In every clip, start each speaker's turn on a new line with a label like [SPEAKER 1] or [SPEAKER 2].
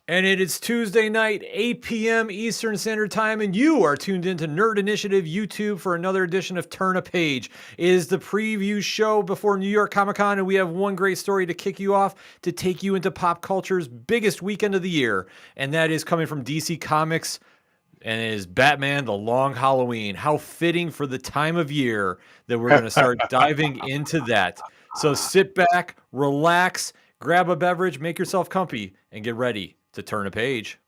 [SPEAKER 1] And it is Tuesday night, 8 p.m. Eastern Standard Time, and you are tuned into Nerd Initiative YouTube for another edition of Turn a Page. It is the preview show before New York Comic Con, and we have one great story to kick you off to take you into pop culture's biggest weekend of the year, and that is coming from DC Comics, and it is Batman: The Long Halloween. How fitting for the time of year that we're going to start diving into that. So sit back, relax, grab a beverage, make yourself comfy, and get ready to turn a page.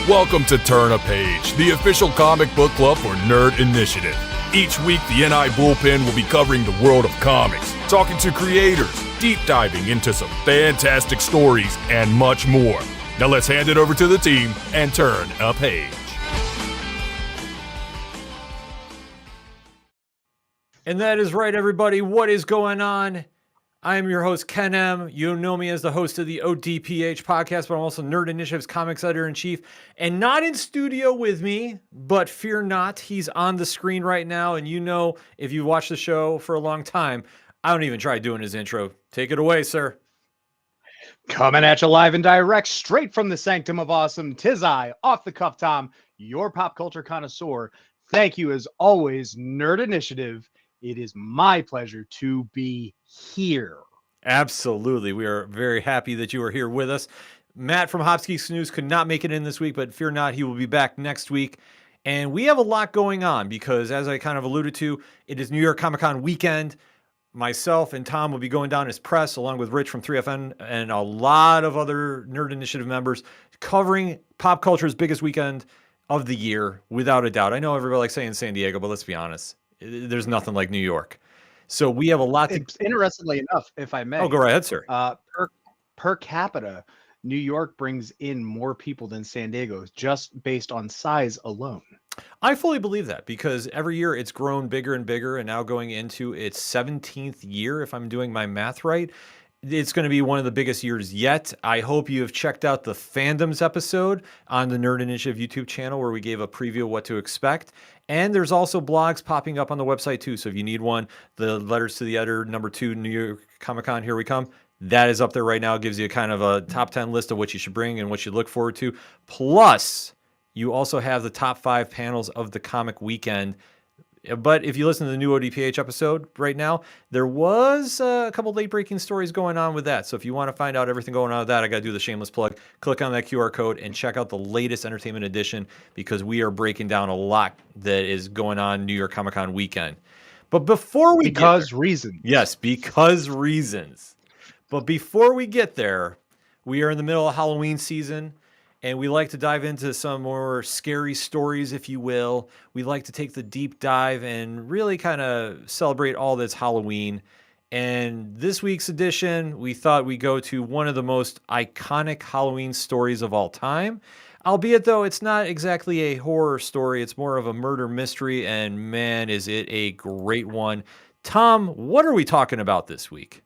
[SPEAKER 2] Welcome to Turn a Page, the official comic book club for Nerd Initiative. Each week, the NI Bullpen will be covering the world of comics, talking to creators, deep diving into some fantastic stories, and much more. Now let's hand it over to the team and turn a page.
[SPEAKER 1] And that is right, everybody. What is going on? I am your host, Ken M. You know me as the host of the ODPH podcast, but I'm also Nerd Initiative's comics editor-in-chief. And not in studio with me, but fear not, he's on the screen right now. And you know, if you've watched the show for a long time, I don't even try doing his intro. Take it away, sir.
[SPEAKER 3] Coming at you live and direct, straight from the Sanctum of Awesome, 'tis I, off the cuff Tom, your pop culture connoisseur. Thank you as always, Nerd Initiative. It is my pleasure to be here.
[SPEAKER 1] Absolutely. We are very happy that you are here with us. Matt from Hopsky Snooze could not make it in this week, but fear not, he will be back next week. And we have a lot going on because, as I kind of alluded to, it is New York Comic Con weekend. Myself and Tom will be going down as press, along with Rich from 3FN and a lot of other Nerd Initiative members, covering pop culture's biggest weekend of the year, without a doubt. I know everybody likes saying San Diego, but let's be honest. There's nothing like New York. So we have a lot to...
[SPEAKER 3] Interestingly enough, if I may.
[SPEAKER 1] Oh, go right ahead, sir.
[SPEAKER 3] Per capita, New York brings in more people than San Diego, just based on size alone.
[SPEAKER 1] I fully believe that because every year it's grown bigger and bigger, and now going into its 17th year, if I'm doing my math right. It's going to be one of the biggest years yet. I hope you have checked out the Fandoms episode on the Nerd Initiative YouTube channel where we gave a preview of what to expect. And there's also blogs popping up on the website too. So if you need one, the Letters to the Editor #2 New York Comic Con, Here We Come. That is up there right now. It gives you a kind of a top 10 list of what you should bring and what you look forward to. Plus, you also have the top 5 panels of the comic weekend. But if you listen to the new ODPH episode right now, there was a couple late-breaking stories going on with that. So if you want to find out everything going on with that, I got to do the shameless plug. Click on that QR code and check out the latest entertainment edition because we are breaking down a lot that is going on New York Comic Con weekend. But before we
[SPEAKER 3] because reasons.
[SPEAKER 1] Yes, because reasons. But before we get there, we are in the middle of Halloween season. And we like to dive into some more scary stories, if you will. We like to take the deep dive and really kind of celebrate all that's Halloween. And this week's edition, we thought we'd go to one of the most iconic Halloween stories of all time. Albeit, though, it's not exactly a horror story. It's more of a murder mystery. And man, is it a great one. Tom, what are we talking about this week?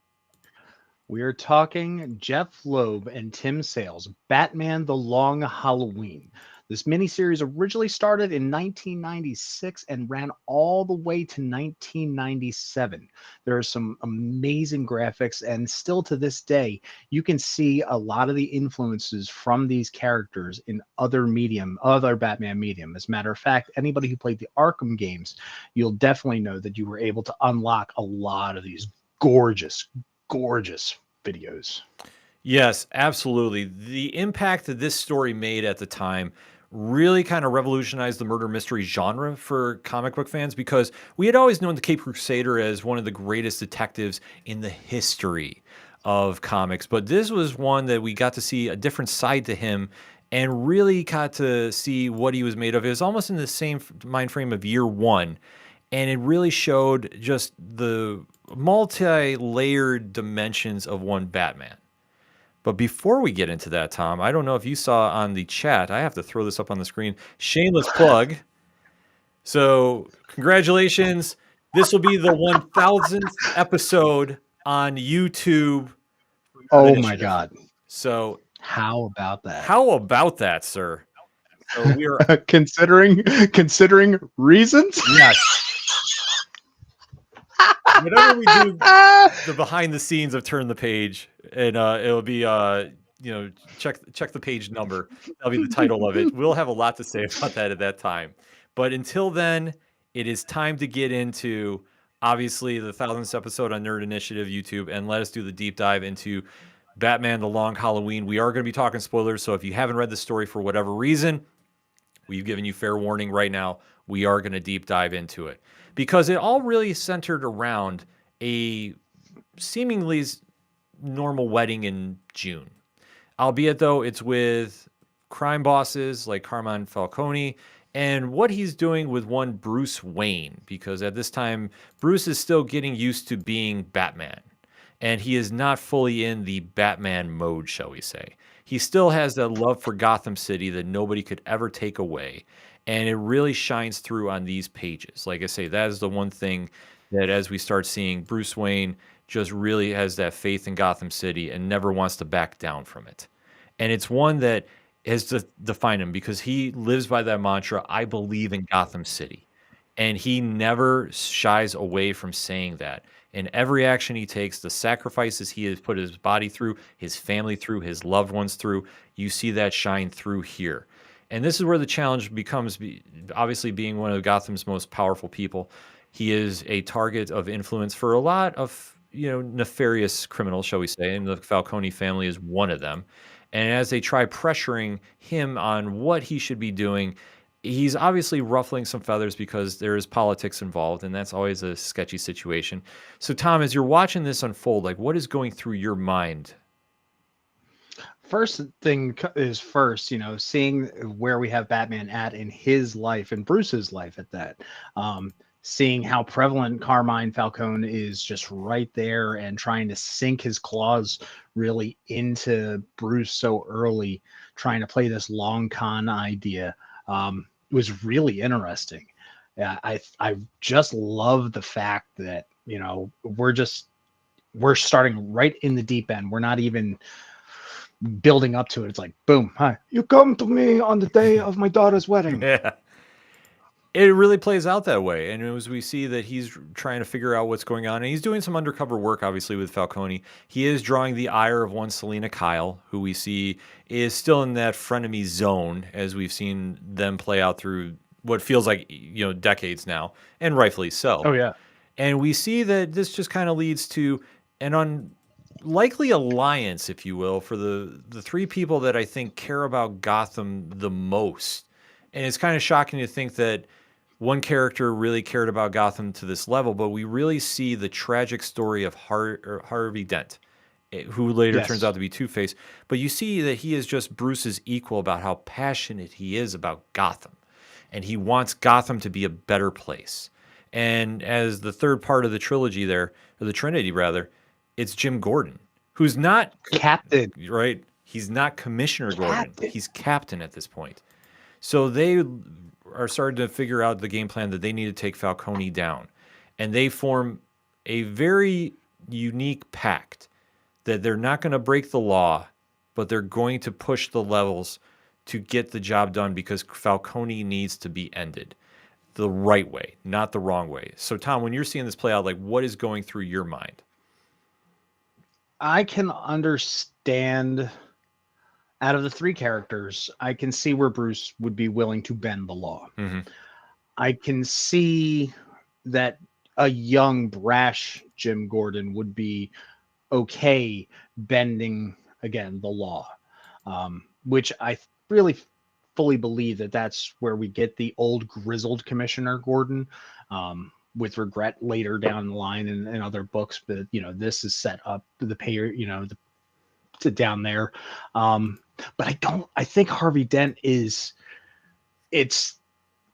[SPEAKER 3] We are talking Jeph Loeb and Tim Sale's Batman: The Long Halloween. This miniseries originally started in 1996 and ran all the way to 1997. There are some amazing graphics, and still to this day, you can see a lot of the influences from these characters in other Batman medium. As a matter of fact, anybody who played the Arkham games, you'll definitely know that you were able to unlock a lot of these gorgeous videos.
[SPEAKER 1] Yes, absolutely. The impact that this story made at the time really kind of revolutionized the murder mystery genre for comic book fans because we had always known the Caped Crusader as one of the greatest detectives in the history of comics. But this was one that we got to see a different side to him and really got to see what he was made of. It was almost in the same mind frame of Year One. And it really showed just the multi-layered dimensions of one Batman. But before we get into that, Tom, I don't know if you saw on the chat, I have to throw this up on the screen, shameless plug. So congratulations. This will be the 1000th episode on YouTube.
[SPEAKER 3] Oh my God.
[SPEAKER 1] So
[SPEAKER 3] How about that?
[SPEAKER 1] How about that, sir? So we are
[SPEAKER 3] considering reasons.
[SPEAKER 1] yes. Whenever we do the behind the scenes of Turn the Page, and it'll be check the page number. That'll be the title of it. We'll have a lot to say about that at that time. But until then, it is time to get into obviously the 1000th episode on Nerd Initiative YouTube, and let us do the deep dive into Batman: The Long Halloween. We are going to be talking spoilers, so if you haven't read the story for whatever reason, we've given you fair warning right now. We are going to deep dive into it because it all really centered around a seemingly normal wedding in June. Albeit, though, it's with crime bosses like Carmine Falcone and what he's doing with one Bruce Wayne, because at this time, Bruce is still getting used to being Batman. And he is not fully in the Batman mode, shall we say. He still has that love for Gotham City that nobody could ever take away. And it really shines through on these pages. Like I say, that is the one thing that as we start seeing, Bruce Wayne just really has that faith in Gotham City and never wants to back down from it. And it's one that has defined him because he lives by that mantra, I believe in Gotham City. And he never shies away from saying that. In every action he takes, the sacrifices he has put his body through, his family through, his loved ones through, you see that shine through here. And this is where the challenge becomes, obviously being one of Gotham's most powerful people. He is a target of influence for a lot of, nefarious criminals, shall we say, and the Falcone family is one of them. And as they try pressuring him on what he should be doing, he's obviously ruffling some feathers because there is politics involved, and that's always a sketchy situation. So, Tom, as you're watching this unfold, like, what is going through your mind?
[SPEAKER 3] First thing is first, seeing where we have Batman at in his life and Bruce's life at that. Seeing how prevalent Carmine Falcone is just right there and trying to sink his claws really into Bruce so early, trying to play this long con idea. Was really interesting. I just love the fact that we're starting right in the deep end. We're not even building up to it. It's like, boom, hi, you come to me on the day of my daughter's wedding.
[SPEAKER 1] Yeah. It really plays out that way. And as we see that he's trying to figure out what's going on, and he's doing some undercover work, obviously, with Falcone. He is drawing the ire of one Selina Kyle, who we see is still in that frenemy zone, as we've seen them play out through what feels like, decades now, and rightfully so.
[SPEAKER 3] Oh, yeah.
[SPEAKER 1] And we see that this just kind of leads to an unlikely alliance, if you will, for the three people that I think care about Gotham the most. And it's kind of shocking to think that one character really cared about Gotham to this level, but we really see the tragic story of Harvey Dent, who later turns out to be Two-Face. But you see that he is just Bruce's equal about how passionate he is about Gotham. And he wants Gotham to be a better place. And as the third part of the trilogy there, or the Trinity rather, it's Jim Gordon, who's not
[SPEAKER 3] Captain.
[SPEAKER 1] Right? He's not Commissioner Gordon. He's Captain at this point. So they are starting to figure out the game plan that they need to take Falcone down. And they form a very unique pact that they're not going to break the law, but they're going to push the levels to get the job done because Falcone needs to be ended the right way, not the wrong way. So, Tom, when you're seeing this play out, like, what is going through your mind?
[SPEAKER 3] I can understand... Out of the three characters, I can see where Bruce would be willing to bend the law.
[SPEAKER 1] Mm-hmm.
[SPEAKER 3] I can see that a young, brash Jim Gordon would be okay bending, again, the law, which I really fully believe that that's where we get the old grizzled Commissioner Gordon, with regret later down the line in other books. But, this is set up the payer, to down there. But I think Harvey Dent it's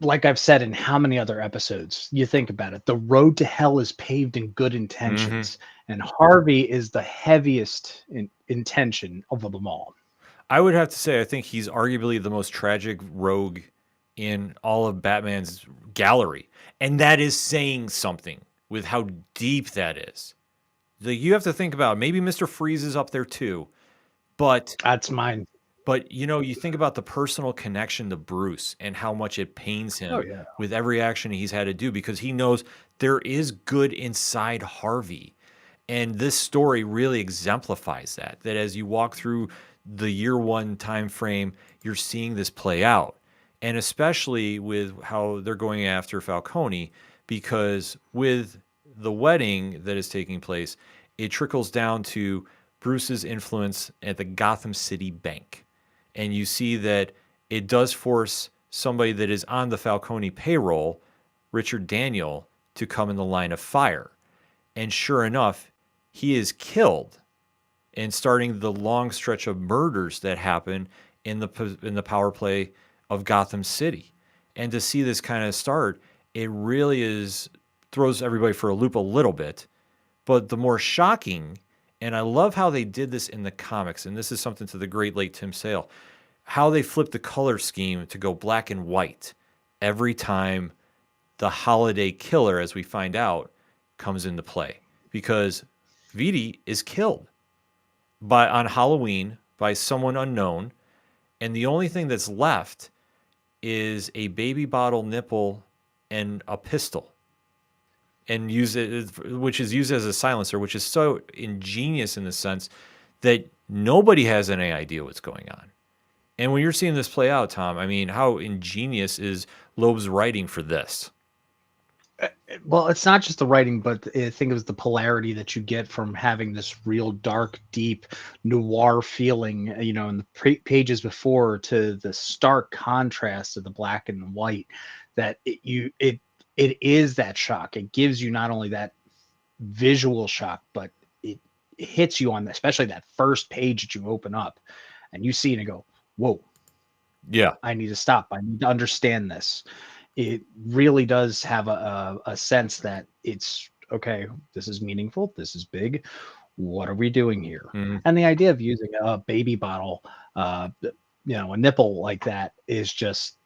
[SPEAKER 3] like I've said in how many other episodes, you think about it, the road to hell is paved in good intentions. And Harvey is the heaviest intention of them all.
[SPEAKER 1] I would have to say, I think he's arguably the most tragic rogue in all of Batman's gallery. And that is saying something with how deep that is. You have to think about, maybe Mr. Freeze is up there too. But
[SPEAKER 3] That's mine.
[SPEAKER 1] But, you think about the personal connection to Bruce and how much it pains
[SPEAKER 3] Oh
[SPEAKER 1] him
[SPEAKER 3] yeah.
[SPEAKER 1] with every action he's had to do because he knows there is good inside Harvey. And this story really exemplifies that as you walk through the year one time frame, you're seeing this play out. And especially with how they're going after Falcone, because with the wedding that is taking place, it trickles down to Bruce's influence at the Gotham City Bank. And you see that it does force somebody that is on the Falcone payroll, Richard Daniel, to come in the line of fire. And sure enough, he is killed, and starting the long stretch of murders that happen in the power play of Gotham City. And to see this kind of start, it really throws everybody for a loop a little bit. But the more shocking, and I love how they did this in the comics, and this is something to the great late Tim Sale, how they flipped the color scheme to go black and white every time the holiday killer, as we find out, comes into play. Because Vidi is killed on Halloween by someone unknown, and the only thing that's left is a baby bottle nipple and a pistol, and which is used as a silencer, which is so ingenious in the sense that nobody has any idea what's going on. And when you're seeing this play out, Tom, I mean, how ingenious is Loeb's writing for this?
[SPEAKER 3] Well, it's not just the writing, but I think it was the polarity that you get from having this real dark, deep noir feeling, in the pages before, to the stark contrast of the black and white. That it is that shock. It gives you not only that visual shock, but it hits you on, especially that first page that you open up, and you see it and go, "Whoa,
[SPEAKER 1] Yeah,
[SPEAKER 3] I need to stop. I need to understand this." It really does have a sense that it's okay. This is meaningful. This is big. What are we doing here?
[SPEAKER 1] mm-hmm.
[SPEAKER 3] And the idea of using a baby bottle, a nipple like that is just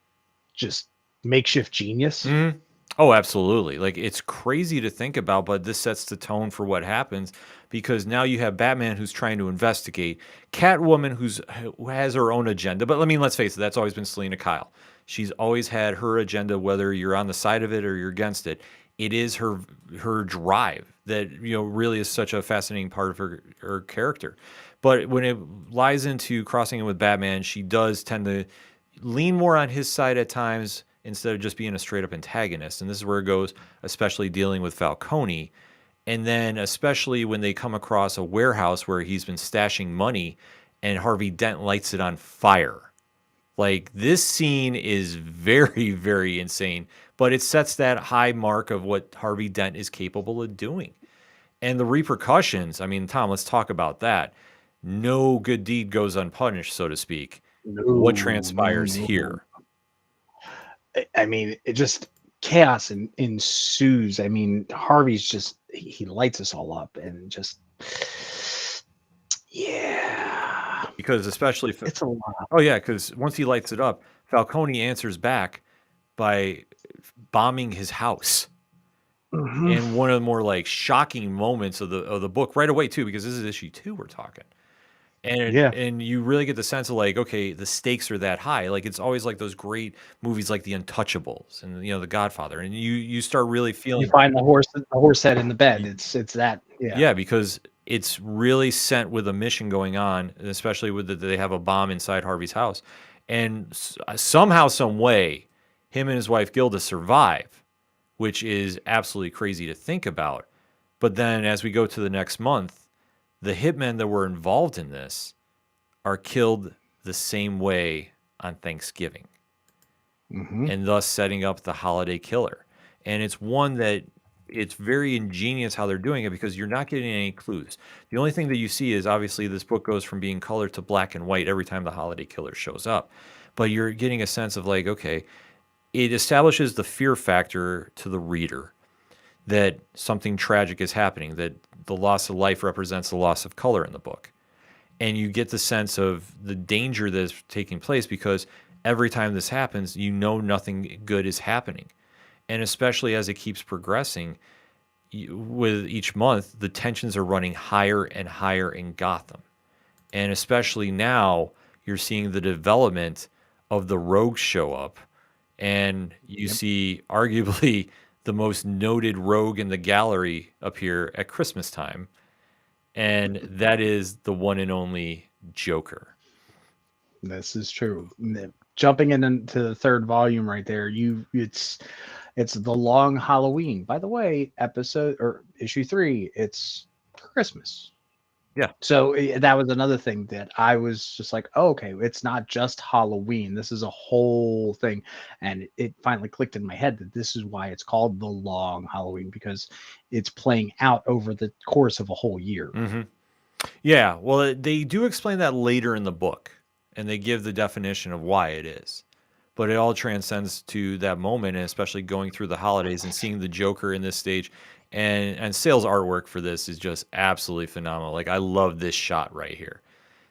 [SPEAKER 3] makeshift genius.
[SPEAKER 1] Mm-hmm. Oh, absolutely. Like, it's crazy to think about, but this sets the tone for what happens because now you have Batman who's trying to investigate, Catwoman who has her own agenda. But I mean, let's face it, that's always been Selena Kyle. She's always had her agenda, whether you're on the side of it or you're against it. It is her drive that really is such a fascinating part of her character. But when it lies into crossing it with Batman, she does tend to lean more on his side at times instead of just being a straight up antagonist. And this is where it goes, especially dealing with Falcone. And then especially when they come across a warehouse where he's been stashing money and Harvey Dent lights it on fire. Like, this scene is very, very insane, but it sets that high mark of what Harvey Dent is capable of doing. And the repercussions, I mean, Tom, let's talk about that. No good deed goes unpunished, so to speak. What transpires
[SPEAKER 3] No.
[SPEAKER 1] here?
[SPEAKER 3] I mean, it just chaos ensues. I mean, Harvey's just he lights us all up and just yeah.
[SPEAKER 1] Because especially
[SPEAKER 3] It's a lot.
[SPEAKER 1] oh yeah, because once he lights it up, Falcone answers back by bombing his house.
[SPEAKER 3] Mhm.
[SPEAKER 1] And one of the more like shocking moments of the book right away too, because this is issue 2 we're talking.
[SPEAKER 3] Yeah.
[SPEAKER 1] And you really get the sense of like, okay, the stakes are that high. Like, it's always like those great movies like The Untouchables and The Godfather, and you start really
[SPEAKER 3] You
[SPEAKER 1] feeling
[SPEAKER 3] find the horse head in the bed. It's that. Yeah.
[SPEAKER 1] yeah, because it's really sent with a mission going on, and especially with they have a bomb inside Harvey's house, and somehow, some way, him and his wife Gilda survive, which is absolutely crazy to think about. But then, as we go to the next month, the hitmen that were involved in this are killed the same way on Thanksgiving, and thus setting up the holiday killer. And it's one that it's very ingenious how they're doing it because you're not getting any clues. The only thing that you see is obviously this book goes from being colored to black and white every time the holiday killer shows up. But you're getting a sense of like, okay, it establishes the fear factor to the reader that something tragic is happening, that the loss of life represents the loss of color in the book. And you get the sense of the danger that is taking place because every time this happens, nothing good is happening. And especially as it keeps progressing, with each month, the tensions are running higher and higher in Gotham. And especially now, you're seeing the development of the rogues show up, and you
[SPEAKER 3] Yep.
[SPEAKER 1] see arguably the most noted rogue in the gallery appear at Christmas time, and that is the one and only Joker.
[SPEAKER 3] This is true. Jumping into the third volume right there, it's the long Halloween. By the way, episode or issue 3, it's Christmas.
[SPEAKER 1] Yeah.
[SPEAKER 3] So that was another thing that I was just like, oh, okay, it's not just Halloween. This is a whole thing. And it finally clicked in my head that this is why it's called the long Halloween, because it's playing out over the course of a whole year.
[SPEAKER 1] Mm-hmm. Yeah. Well, they do explain that later in the book, and they give the definition of why it is. But it all transcends to that moment, and especially going through the holidays and seeing the Joker in this stage. And Sale's artwork for this is just absolutely phenomenal. Like, I love this shot right here.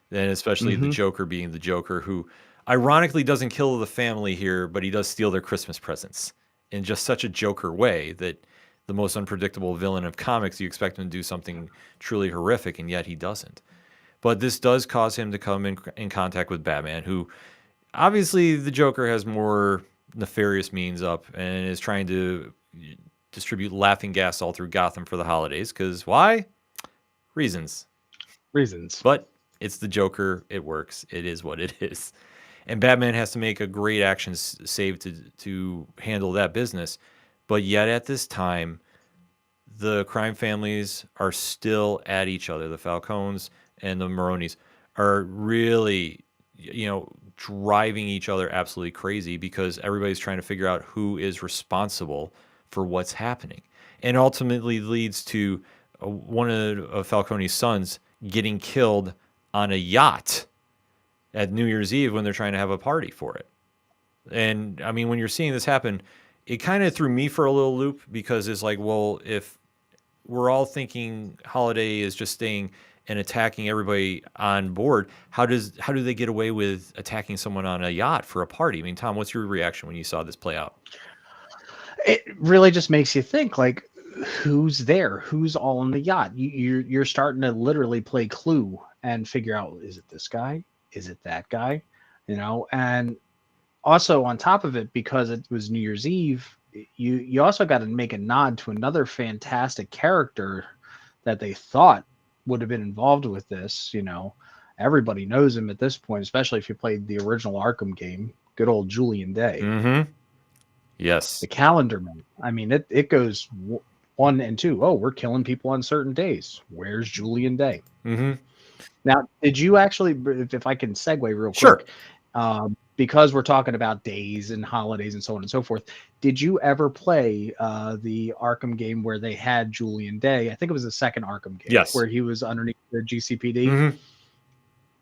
[SPEAKER 1] And especially the Joker being the Joker, who ironically doesn't kill the family here, but he does steal their Christmas presents in just such a Joker way that the most unpredictable villain of comics, you expect him to do something truly horrific, and yet he doesn't. But this does cause him to come in contact with Batman, who obviously the Joker has more nefarious means up and is trying to distribute laughing gas all through Gotham for the holidays. Because why? Reasons. But it's the Joker. It works. It is what it is. And Batman has to make a great action save to handle that business. But yet at this time, the crime families are still at each other. The Falcones and the Maronis are really, driving each other absolutely crazy because everybody's trying to figure out who is responsible for what's happening. And ultimately leads to one of Falcone's sons getting killed on a yacht at New Year's Eve when they're trying to have a party for it. And I mean, when you're seeing this happen, it kind of threw me for a little loop because it's like, well, if we're all thinking Holiday is just staying and attacking everybody on board, how do they get away with attacking someone on a yacht for a party? I mean, Tom, what's your reaction when you saw this play out?
[SPEAKER 3] It really just makes you think, like, who's there? Who's all on the yacht? You're starting to literally play Clue and figure out, is it this guy? Is it that guy? And also on top of it, because it was New Year's Eve, you also got to make a nod to another fantastic character that they thought would have been involved with this. Everybody knows him at this point, especially if you played the original Arkham game. Good old Julian Day.
[SPEAKER 1] Mm-hmm. Yes.
[SPEAKER 3] The calendar man. I mean, it goes 1 and 2. Oh, we're killing people on certain days. Where's Julian Day?
[SPEAKER 1] Mm-hmm.
[SPEAKER 3] Now, did you actually, if I can segue real quick,
[SPEAKER 1] sure.
[SPEAKER 3] Because we're talking about days and holidays and so on and so forth, did you ever play the Arkham game where they had Julian Day? I think it was the second Arkham game.
[SPEAKER 1] Yes.
[SPEAKER 3] Where he was underneath the GCPD.
[SPEAKER 1] Mm-hmm.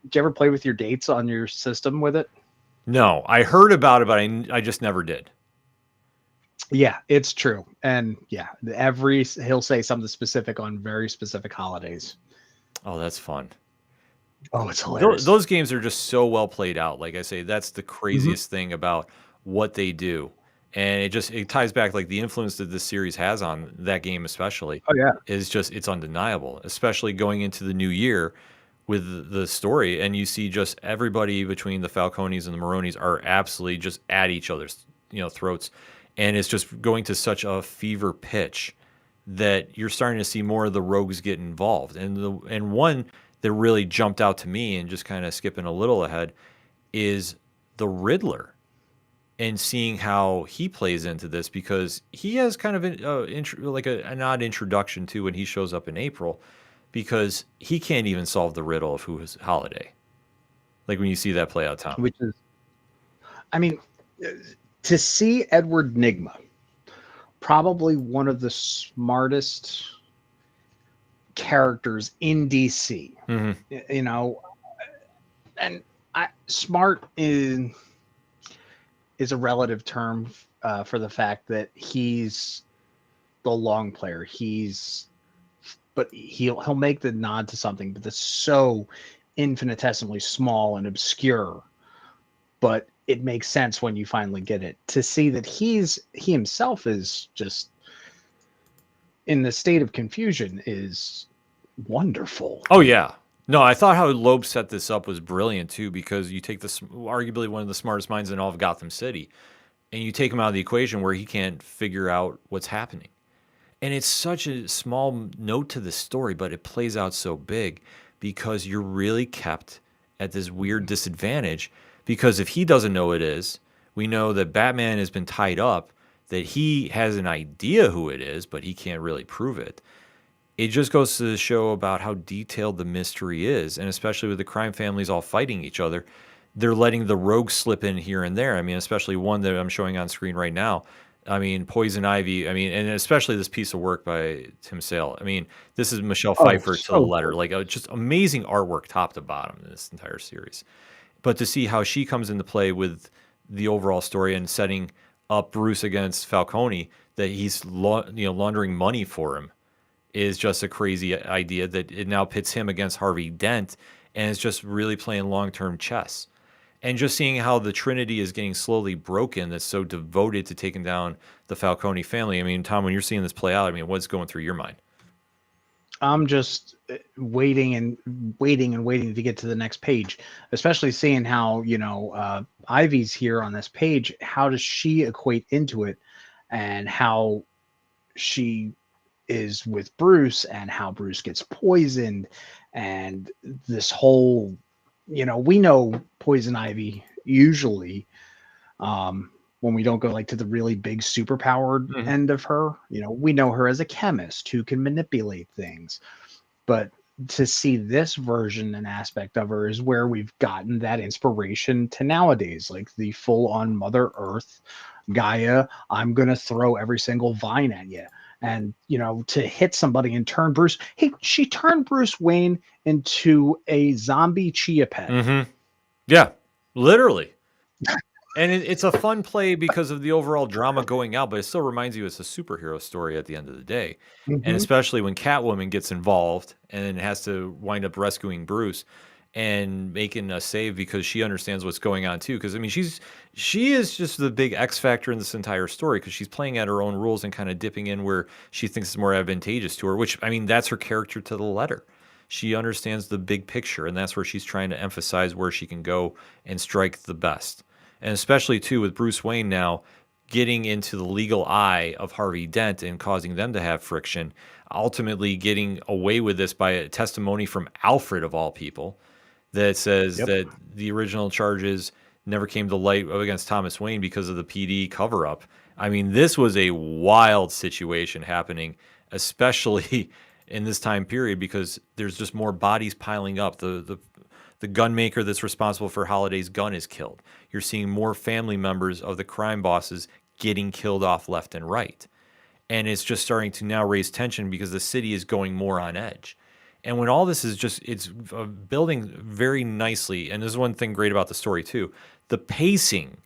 [SPEAKER 3] Did you ever play with your dates on your system with it?
[SPEAKER 1] No, I heard about it, but I just never did.
[SPEAKER 3] Yeah, it's true. And yeah, he'll say something specific on very specific holidays.
[SPEAKER 1] Oh, that's fun.
[SPEAKER 3] Oh, it's hilarious.
[SPEAKER 1] Those games are just so well played out. Like I say, that's the craziest thing about what they do. And it ties back, like, the influence that this series has on that game especially.
[SPEAKER 3] Oh, yeah.
[SPEAKER 1] It's undeniable, especially going into the new year with the story. And you see just everybody between the Falcones and the Maronis are absolutely just at each other's throats. And it's just going to such a fever pitch that you're starting to see more of the rogues get involved. And one that really jumped out to me, and just kind of skipping a little ahead, is the Riddler, and seeing how he plays into this, because he has kind of an odd introduction to when he shows up in April, because he can't even solve the riddle of who is Holiday. Like, when you see that play out, Tom.
[SPEAKER 3] Which is, I mean, to see Edward Nygma, probably one of the smartest characters in DC, and smart is a relative term for the fact that he's the long player. But he'll make the nod to something, but that's so infinitesimally small and obscure, but it makes sense when you finally get it. To see that he himself is just in the state of confusion is wonderful.
[SPEAKER 1] Oh yeah. No, I thought how Loeb set this up was brilliant too, because you take this arguably one of the smartest minds in all of Gotham City, and you take him out of the equation where he can't figure out what's happening. And it's such a small note to the story, but it plays out so big because you're really kept at this weird disadvantage. Because if he doesn't know it is, we know that Batman has been tied up, that he has an idea who it is, but he can't really prove it. It just goes to show about how detailed the mystery is. And especially with the crime families all fighting each other, they're letting the rogues slip in here and there. I mean, especially one that I'm showing on screen right now. I mean, Poison Ivy. I mean, and especially this piece of work by Tim Sale. I mean, this is Michelle
[SPEAKER 3] Oh,
[SPEAKER 1] Pfeiffer to the
[SPEAKER 3] so
[SPEAKER 1] letter.
[SPEAKER 3] cool.
[SPEAKER 1] Like, just amazing artwork top to bottom in this entire series. But to see how she comes into play with the overall story and setting up Bruce against Falcone, that he's laundering money for him, is just a crazy idea. That it now pits him against Harvey Dent, and it's just really playing long-term chess. And just seeing how the Trinity is getting slowly broken, that's so devoted to taking down the Falcone family. I mean, Tom, when you're seeing this play out, I mean, what's going through your mind?
[SPEAKER 3] I'm just waiting and waiting and waiting to get to the next page, especially seeing how, Ivy's here on this page. How does she equate into it, and how she is with Bruce, and how Bruce gets poisoned, and this whole, we know Poison Ivy usually, when we don't go like to the really big superpowered
[SPEAKER 1] Mhm.
[SPEAKER 3] end of her. We know her as a chemist who can manipulate things, but to see this version and aspect of her is where we've gotten that inspiration to nowadays, like the full on Mother Earth, Gaia. I'm gonna throw every single vine at you. And to hit somebody and turn Bruce. Hey, she turned Bruce Wayne into a zombie chia pet.
[SPEAKER 1] Yeah, literally. And it's a fun play because of the overall drama going out, but it still reminds you it's a superhero story at the end of the day. And
[SPEAKER 3] Hmm.
[SPEAKER 1] especially when Catwoman gets involved and then has to wind up rescuing Bruce and making a save because she understands what's going on too. Because I mean, she is just the big X factor in this entire story because she's playing at her own rules and kind of dipping in where she thinks is more advantageous to her. Which I mean, that's her character to the letter. She understands the big picture, and that's where she's trying to emphasize where she can go and strike the best. And especially too with Bruce Wayne now getting into the legal eye of Harvey Dent and causing them to have friction, ultimately getting away with this by a testimony from Alfred of all people that says
[SPEAKER 3] Yep.
[SPEAKER 1] that the original charges never came to light against Thomas Wayne because of the PD cover up. I mean, this was a wild situation happening, especially in this time period because there's just more bodies piling up. The gun maker that's responsible for Holiday's gun is killed. You're seeing more family members of the crime bosses getting killed off left and right. And it's just starting to now raise tension because the city is going more on edge. And when all this is just, it's building very nicely. And this is one thing great about the story, too. The pacing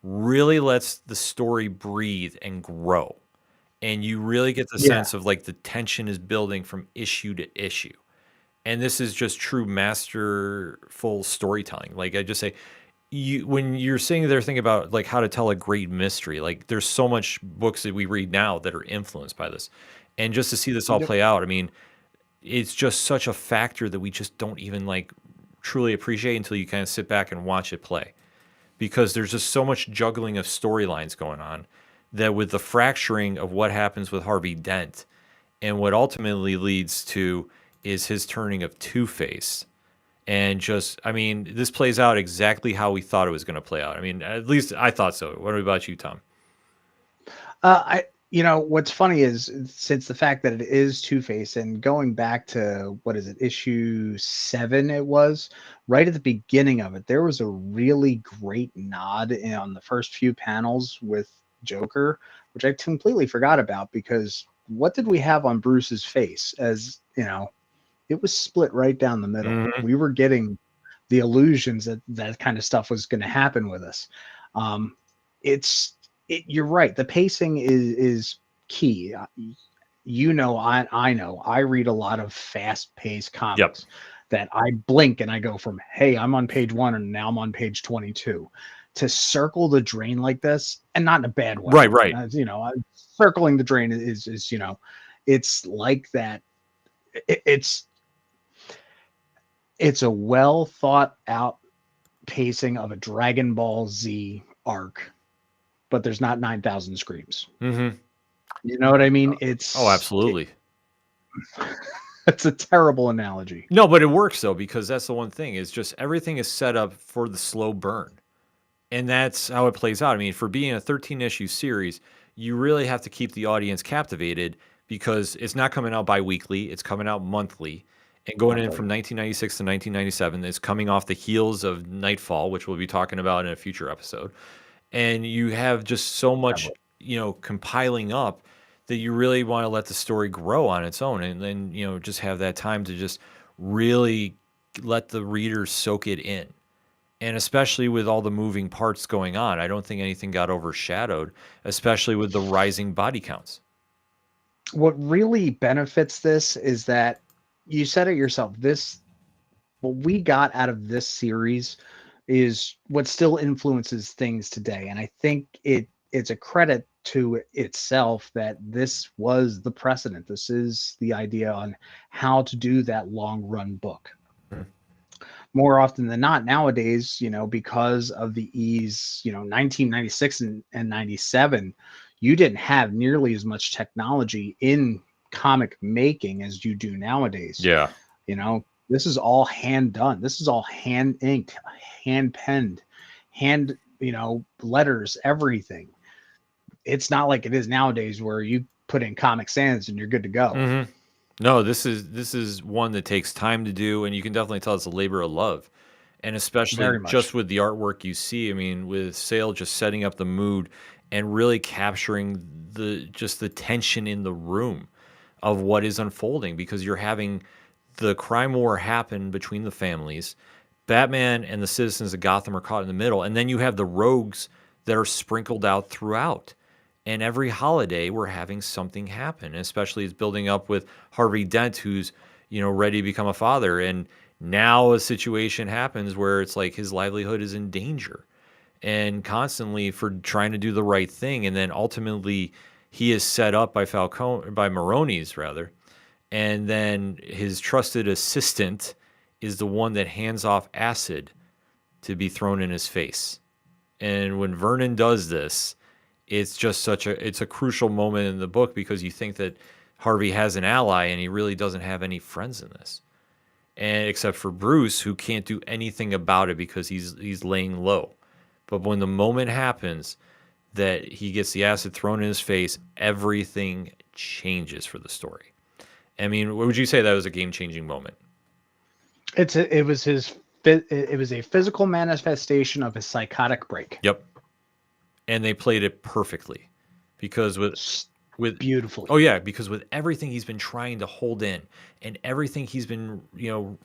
[SPEAKER 1] really lets the story breathe and grow. And you really get the
[SPEAKER 3] Yeah.
[SPEAKER 1] sense of like the tension is building from issue to issue. And this is just true masterful storytelling. Like I just say, you when you're sitting there thinking about like how to tell a great mystery, like there's so much books that we read now that are influenced by this. And just to see this all
[SPEAKER 3] Yep.
[SPEAKER 1] play out, I mean, it's just such a factor that we just don't even like truly appreciate until you kind of sit back and watch it play. Because there's just so much juggling of storylines going on that with the fracturing of what happens with Harvey Dent and what ultimately leads to is his turning of Two-Face. And just, I mean, this plays out exactly how we thought it was going to play out. I mean, at least I thought so. What about you, Tom?
[SPEAKER 3] What's funny is since the fact that it is Two Face, and going back to what is it, issue 7, it was right at the beginning of it, there was a really great nod on the first few panels with Joker, which I completely forgot about because what did we have on Bruce's face? As it was split right down the middle.
[SPEAKER 1] Hmm.
[SPEAKER 3] We were getting the illusions that that kind of stuff was going to happen with us. Um, you're right. The pacing is key. I know. I read a lot of fast paced
[SPEAKER 1] Yep.
[SPEAKER 3] comics that I blink and I go from, hey, I'm on page 1 and now I'm on page 22. To circle the drain like this, and not in a bad way.
[SPEAKER 1] Right, right.
[SPEAKER 3] Circling the drain is it's like that. It's It's a well thought out pacing of a Dragon Ball Z arc, but there's not 9,000 screams.
[SPEAKER 1] Mm-hmm.
[SPEAKER 3] You know what I mean?
[SPEAKER 1] Oh, absolutely.
[SPEAKER 3] It's a terrible analogy.
[SPEAKER 1] No, but it works though, because that's the one thing, is just everything is set up for the slow burn. And that's how it plays out. I mean, for being a 13-issue series, you really have to keep the audience captivated because it's not coming out bi-weekly, it's coming out monthly. And going in from 1996 to 1997, it's coming off the heels of Nightfall, which we'll be talking about in a future episode. And you have just so much, compiling up that you really want to let the story grow on its own, and then, just have that time to just really let the readers soak it in. And especially with all the moving parts going on, I don't think anything got overshadowed, especially with the rising body counts.
[SPEAKER 3] What really benefits this is that you said it yourself. What we got out of this series is what still influences things today. And I think it's a credit to itself that this was the precedent. This is the idea on how to do that long run book. More often than not nowadays, because of the ease, 1996 and 97, you didn't have nearly as much technology in comic making as you do nowadays.
[SPEAKER 1] Yeah.
[SPEAKER 3] This is all hand done. This is all hand inked, hand penned, hand, letters, everything. It's not like it is nowadays where you put in Comic Sans and you're good to go.
[SPEAKER 1] Mm-hmm. No, this is one that takes time to do, and you can definitely tell it's a labor of love. And especially just with the artwork you see, I mean, with Sale just setting up the mood and really capturing the tension in the room of what is unfolding, because you're having the crime war happen between the families. Batman and the citizens of Gotham are caught in the middle, and then you have the rogues that are sprinkled out throughout. And every holiday, we're having something happen, especially it's building up with Harvey Dent, who's, ready to become a father. And now a situation happens where it's like his livelihood is in danger, and constantly for trying to do the right thing. And then ultimately he is set up by Maroni's rather. And then his trusted assistant is the one that hands off acid to be thrown in his face. And when Vernon does this, it's just it's a crucial moment in the book, because you think that Harvey has an ally and he really doesn't have any friends in this. And except for Bruce, who can't do anything about it because he's laying low. But when the moment happens that he gets the acid thrown in his face, everything changes for the story. I mean, would you say that was a game-changing moment?
[SPEAKER 3] It was a physical manifestation of his psychotic break.
[SPEAKER 1] Yep. And they played it perfectly, because with
[SPEAKER 3] beautifully.
[SPEAKER 1] Oh yeah, because with everything he's been trying to hold in, and everything he's been,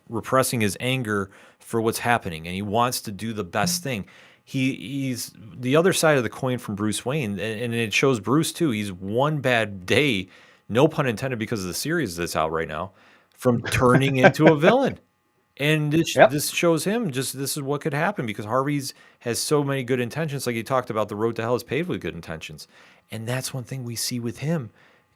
[SPEAKER 1] repressing his anger for what's happening, and he wants to do the best thing. He's the other side of the coin from Bruce Wayne, and it shows Bruce too. He's one bad day, no pun intended, because of the series that's out right now, from turning into a villain. And this shows him this is what could happen, because Harvey's has so many good intentions. Like you talked about, the road to hell is paved with good intentions. And that's one thing we see with him,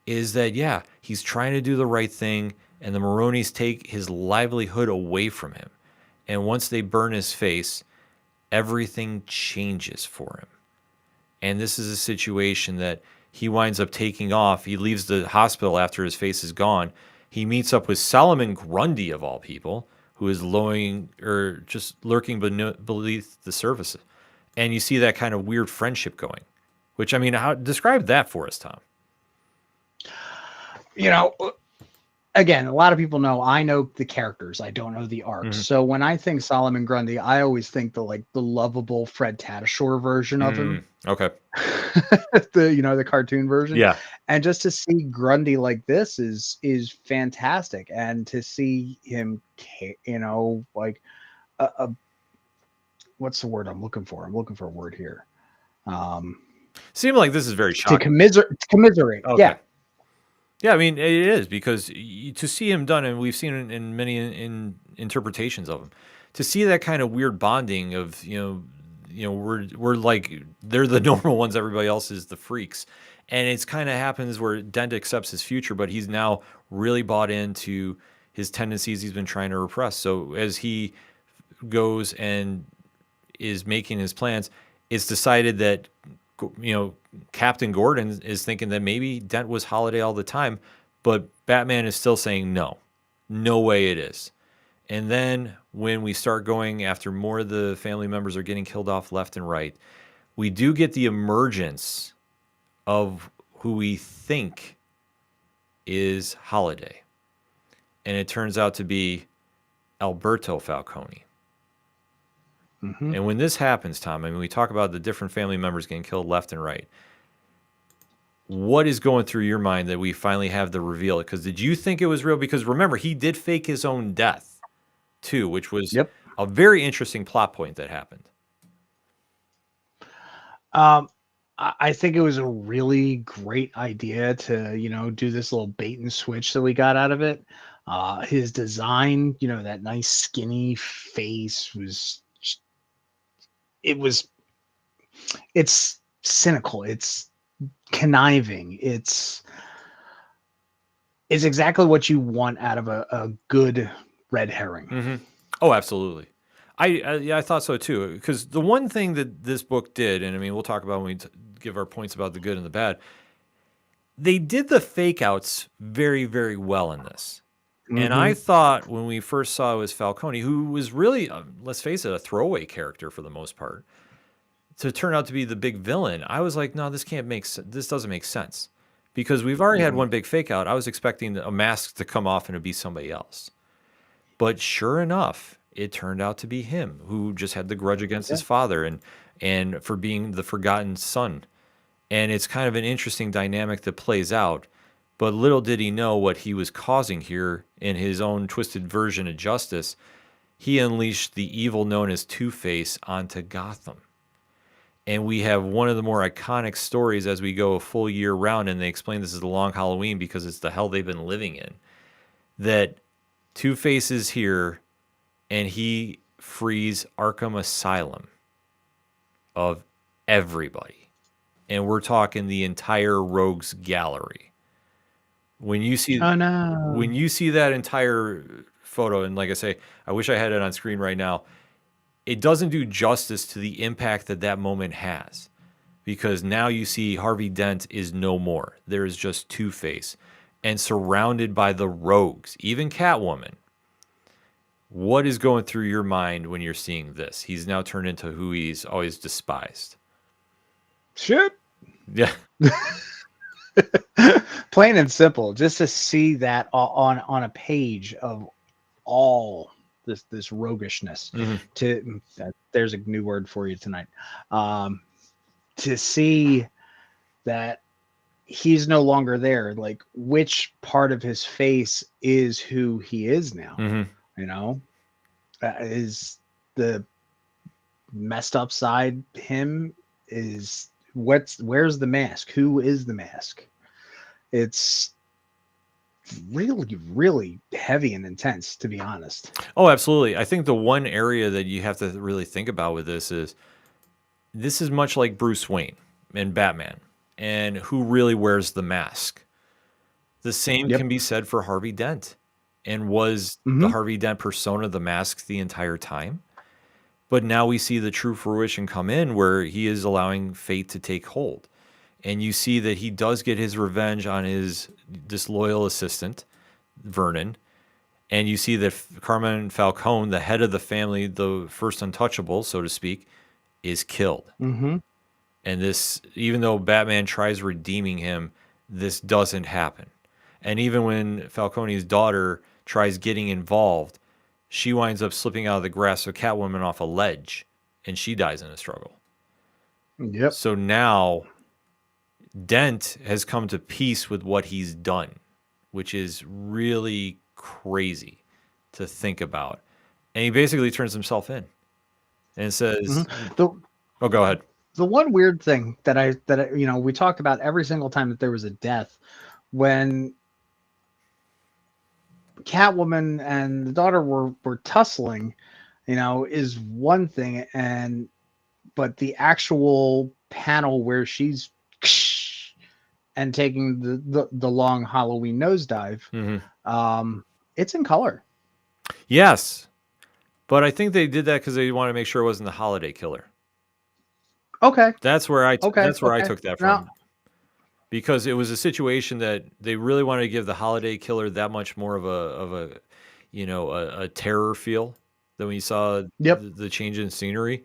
[SPEAKER 1] is that, he's trying to do the right thing, and the Maronis take his livelihood away from him. And once they burn his face, everything changes for him. And this is a situation that he winds up taking off. He leaves the hospital after his face is gone. He meets up with Solomon Grundy, of all people, who is just lurking beneath the surface. And you see that kind of weird friendship going, which, I mean, describe that for us, Tom.
[SPEAKER 3] Again, a lot of people know, I know the characters, I don't know the arcs. Mm-hmm. So when I think Solomon Grundy, I always think the lovable Fred Tatasciore version of him.
[SPEAKER 1] Okay.
[SPEAKER 3] the cartoon version.
[SPEAKER 1] Yeah.
[SPEAKER 3] And just to see Grundy like this is fantastic. And to see him, what's the word I'm looking for? I'm looking for a word here.
[SPEAKER 1] Seems like this is very shocking.
[SPEAKER 3] To commiserate. Okay. Yeah.
[SPEAKER 1] Yeah, I mean, it is, because to see him done, and we've seen it in many interpretations of him, to see that kind of weird bonding of, we're like, they're the normal ones, everybody else is the freaks. And it's kind of happens where Dent accepts his future, but he's now really bought into, his tendencies he's been trying to repress. So as he goes and is making his plans, it's decided that, Captain Gordon is thinking that maybe Dent was Holiday all the time, but Batman is still saying no way it is. And then when we start going after more of the family members are getting killed off left and right, we do get the emergence of who we think is Holiday. And it turns out to be Alberto Falcone.
[SPEAKER 3] Mm-hmm.
[SPEAKER 1] And when this happens, Tom, I mean, we talk about the different family members getting killed left and right. What is going through your mind that we finally have the reveal? Because did you think it was real? Because remember, he did fake his own death, too, which was a very interesting plot point that happened.
[SPEAKER 3] I think it was a really great idea to, do this little bait and switch that we got out of it. His design, that nice skinny face it's cynical. It's conniving. It's exactly what you want out of a good red herring.
[SPEAKER 1] Mm-hmm. Oh, absolutely. I thought so too. Because the one thing that this book did, and I mean, we'll talk about when we give our points about the good and the bad, they did the fake outs very, very well in this. Mm-hmm. And I thought when we first saw it was Falcone, who was really, let's face it, a throwaway character for the most part, to turn out to be the big villain, I was like, no, this doesn't make sense. Because we've already had one big fake out. I was expecting a mask to come off and it'd be somebody else. But sure enough, it turned out to be him, who just had the grudge against his father and for being the forgotten son. And it's kind of an interesting dynamic that plays out. But little did he know what he was causing here in his own twisted version of justice. He unleashed the evil known as Two-Face onto Gotham. And we have one of the more iconic stories as we go a full year round, and they explain this is the Long Halloween because it's the hell they've been living in. That Two-Face is here, and he frees Arkham Asylum of everybody. And we're talking the entire Rogues Gallery. When you see when you see that entire photo, and like I say, I wish I had it on screen right now, it doesn't do justice to the impact that moment has. Because now you see Harvey Dent is no more. There is just Two-Face. And surrounded by the rogues, even Catwoman. What is going through your mind when you're seeing this? He's now turned into who he's always despised.
[SPEAKER 3] Shit.
[SPEAKER 1] Yeah.
[SPEAKER 3] Plain and simple. Just to see that on a page of all this roguishness. Mm-hmm. There's a new word for you tonight. To see that he's no longer there, like which part of his face is who he is now. Mm-hmm. Is the messed up side him? Is where's the mask? Who is the mask? It's really, really heavy and intense, to be honest.
[SPEAKER 1] Oh, absolutely. I think the one area that you have to really think about with this is much like Bruce Wayne and Batman, and who really wears the mask. The same can be said for Harvey Dent. And was the Harvey Dent persona the mask the entire time? But now we see the true fruition come in where he is allowing fate to take hold. And you see that he does get his revenge on his disloyal assistant, Vernon. And you see that Carmine Falcone, the head of the family, the first untouchable, so to speak, is killed. Mm-hmm. And this, even though Batman tries redeeming him, this doesn't happen. And even when Falcone's daughter tries getting involved, she winds up slipping out of the grasp of Catwoman off a ledge, and she dies in a struggle.
[SPEAKER 3] Yep.
[SPEAKER 1] So now Dent has come to peace with what he's done, which is really crazy to think about. And he basically turns himself in and says, go ahead.
[SPEAKER 3] The one weird thing that I we talked about every single time that there was a death, when Catwoman and the daughter were tussling, is one thing, but the actual panel where she's and taking the long Halloween nosedive, It's in color.
[SPEAKER 1] Yes, but I think they did that because they wanted to make sure it wasn't the holiday killer.
[SPEAKER 3] Okay.
[SPEAKER 1] That's where I
[SPEAKER 3] Okay.
[SPEAKER 1] took that
[SPEAKER 3] No.
[SPEAKER 1] from, because it was a situation that they really wanted to give the holiday killer that much more of a a terror feel than when you saw
[SPEAKER 3] Yep.
[SPEAKER 1] the change in scenery.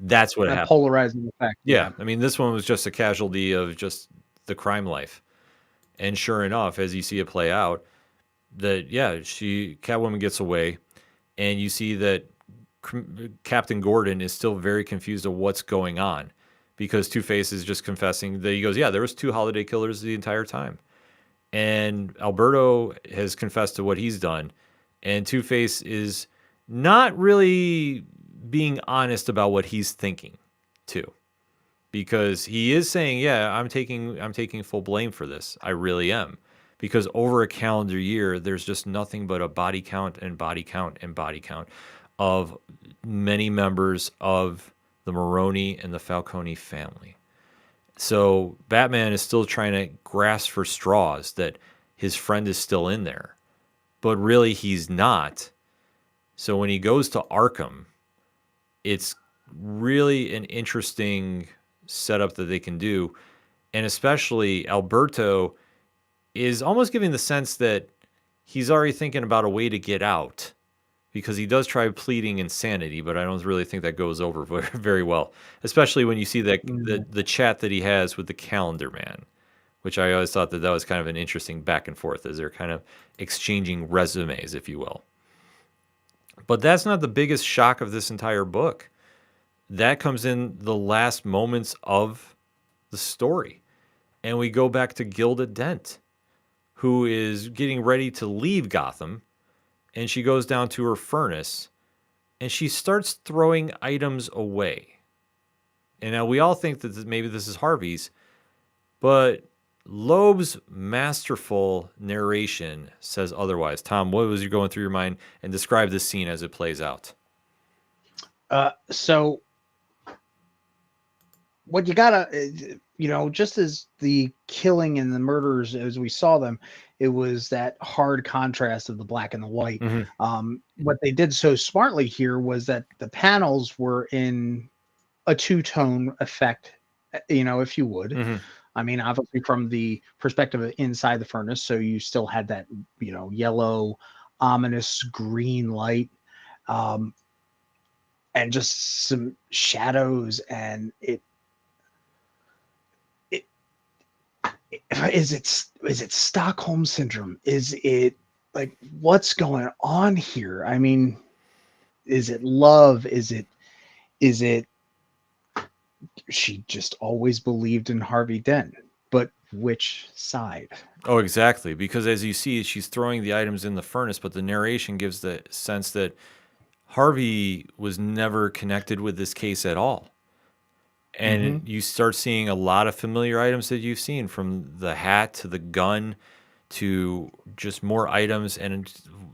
[SPEAKER 1] That's what
[SPEAKER 3] That
[SPEAKER 1] happened.
[SPEAKER 3] polarizing effect.
[SPEAKER 1] Yeah, I mean, this one was just a casualty of just the crime life, and sure enough, as you see it play out, that Catwoman gets away, and you see that Captain Gordon is still very confused of what's going on, because Two-Face is just confessing that he goes, yeah, there was 2 holiday killers the entire time. And Alberto has confessed to what he's done, and Two-Face is not really being honest about what he's thinking too, because he is saying, yeah, I'm taking full blame for this. I really am. Because over a calendar year, there's just nothing but a body count and body count and body count of many members of the Maroni and the Falcone family. So Batman is still trying to grasp for straws that his friend is still in there, but really he's not. So when he goes to Arkham, it's really an interesting setup that they can do. And especially Alberto is almost giving the sense that he's already thinking about a way to get out, because he does try pleading insanity, but I don't really think that goes over very well, especially when you see that the chat that he has with the Calendar Man, which I always thought that was kind of an interesting back and forth as they're kind of exchanging resumes, if you will. But that's not the biggest shock of this entire book. That comes in the last moments of the story. And we go back to Gilda Dent, who is getting ready to leave Gotham, and she goes down to her furnace, and she starts throwing items away. And now we all think that maybe this is Harvey's, but Loeb's masterful narration says otherwise. Tom, what was you going through your mind, and describe this scene as it plays out?
[SPEAKER 3] So what you gotta, just as the killing and the murders as we saw them, it was that hard contrast of the black and the white.
[SPEAKER 1] Mm-hmm.
[SPEAKER 3] What they did so smartly here was that the panels were in a two-tone effect, if you would.
[SPEAKER 1] Mm-hmm.
[SPEAKER 3] I mean, obviously from the perspective of inside the furnace, so you still had that, yellow, ominous green light, and just some shadows, and is it Stockholm syndrome? Is it, like, what's going on here? I mean, is it love? Is it she just always believed in Harvey Dent, but which side?
[SPEAKER 1] Oh, exactly. Because as you see, she's throwing the items in the furnace, but the narration gives the sense that Harvey was never connected with this case at all. And you start seeing a lot of familiar items that you've seen, from the hat to the gun to just more items and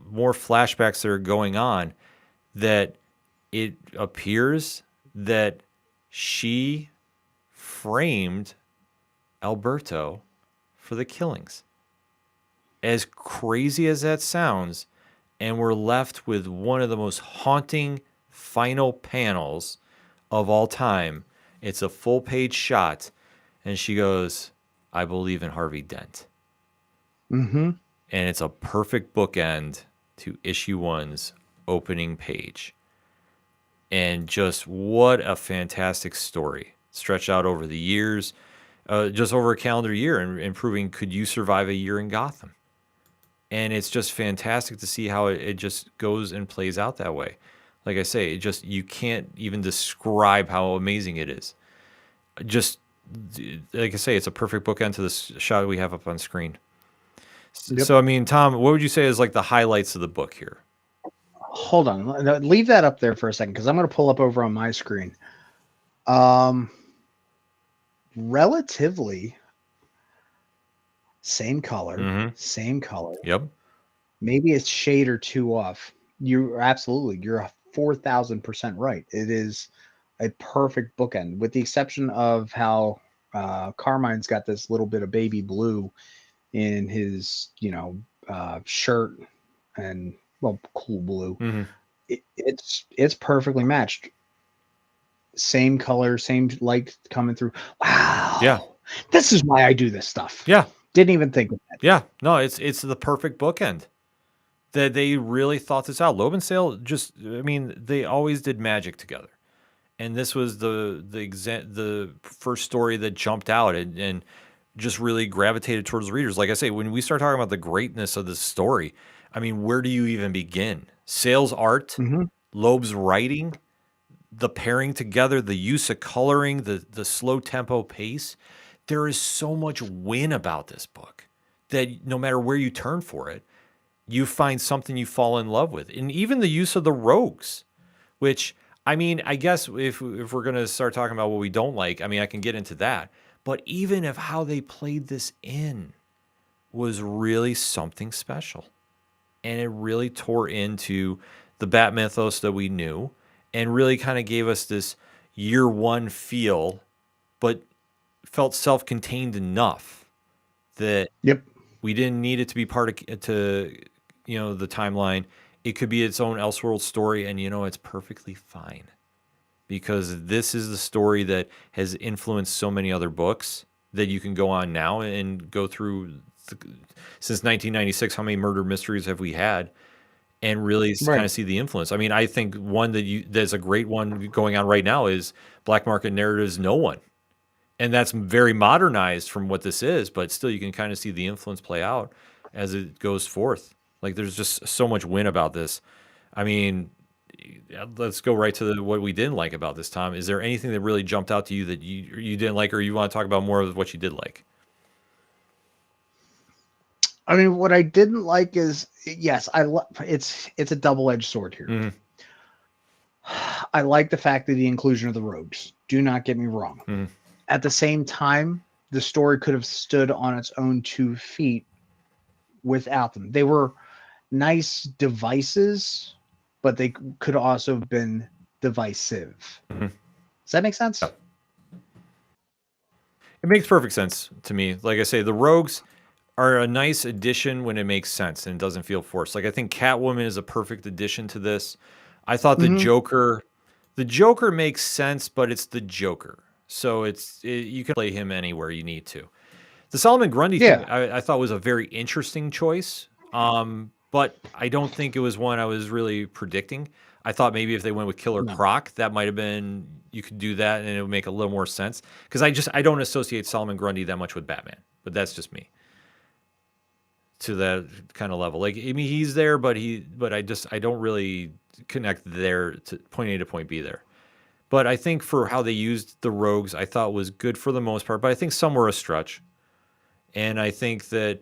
[SPEAKER 1] more flashbacks that are going on, that it appears that she framed Alberto for the killings. As crazy as that sounds, and we're left with one of the most haunting final panels of all time. It's a full-page shot, and she goes, I believe in Harvey Dent.
[SPEAKER 3] Mm-hmm.
[SPEAKER 1] And it's a perfect bookend to issue 1's opening page. And just what a fantastic story. Stretched out over the years, just over a calendar year, and proving, could you survive a year in Gotham? And it's just fantastic to see how it just goes and plays out that way. Like I say, you can't even describe how amazing it is. Just, like I say, it's a perfect bookend to this shot we have up on screen.
[SPEAKER 3] Yep.
[SPEAKER 1] So, I mean, Tom, what would you say is like the highlights of the book here?
[SPEAKER 3] Hold on. Leave that up there for a second, because I'm going to pull up over on my screen. Relatively same color, same color.
[SPEAKER 1] Yep.
[SPEAKER 3] Maybe a shade or two off. You're 4,000% right. It is a perfect bookend, with the exception of how Carmine's got this little bit of baby blue in his, shirt and well, cool blue.
[SPEAKER 1] Mm-hmm.
[SPEAKER 3] It's perfectly matched. Same color, same light coming through. Wow.
[SPEAKER 1] Yeah.
[SPEAKER 3] This is why I do this stuff.
[SPEAKER 1] Yeah.
[SPEAKER 3] Didn't even think of that.
[SPEAKER 1] Yeah. No, it's the perfect bookend. That they really thought this out. Loeb and Sale they always did magic together. And this was the first story that jumped out and just really gravitated towards readers. Like I say, when we start talking about the greatness of this story, I mean, where do you even begin? Sale's art, Loeb's writing, the pairing together, the use of coloring, the slow tempo pace. There is so much win about this book that no matter where you turn for it, you find something you fall in love with. And even the use of the rogues, which, I mean, I guess if we're going to start talking about what we don't like, I mean, I can get into that. But even if how they played this in was really something special. And it really tore into the Bat mythos that we knew and really kind of gave us this year one feel, but felt self-contained enough that we didn't need it to be part of the timeline. It could be its own Elseworld story, and it's perfectly fine because this is the story that has influenced so many other books that you can go on now and go through. Since 1996, how many murder mysteries have we had? And really kind of see the influence. I mean, I think one there's a great one going on right now is Black Market Narratives No One. And that's very modernized from what this is, but still you can kind of see the influence play out as it goes forth. Like there's just so much win about this. I mean, let's go right to what we didn't like about this, Tom. Is there anything that really jumped out to you that you didn't like, or you want to talk about more of what you did like?
[SPEAKER 3] I mean, what I didn't like is, yes, it's a double-edged sword here.
[SPEAKER 1] Mm-hmm.
[SPEAKER 3] I like the fact that the inclusion of the rogues. Do not get me wrong.
[SPEAKER 1] Mm-hmm.
[SPEAKER 3] At the same time, the story could have stood on its own 2 feet without them. They were nice devices, but they could also have been divisive.
[SPEAKER 1] Mm-hmm.
[SPEAKER 3] Does that make sense?
[SPEAKER 1] Yeah. It makes perfect sense to me. Like I say, the rogues are a nice addition when it makes sense and it doesn't feel forced. Like I think Catwoman is a perfect addition to this. I thought the Joker makes sense, but it's the Joker. So you can play him anywhere you need to. The Solomon Grundy thing I thought was a very interesting choice, but I don't think it was one I was really predicting. I thought maybe if they went with Killer Croc, that might have been, you could do that and it would make a little more sense. Because I don't associate Solomon Grundy that much with Batman, but that's just me. To that kind of level. Like, I mean, he's there, but I don't really connect there to point A to point B there. But I think for how they used the rogues, I thought was good for the most part, but I think some were a stretch. And I think that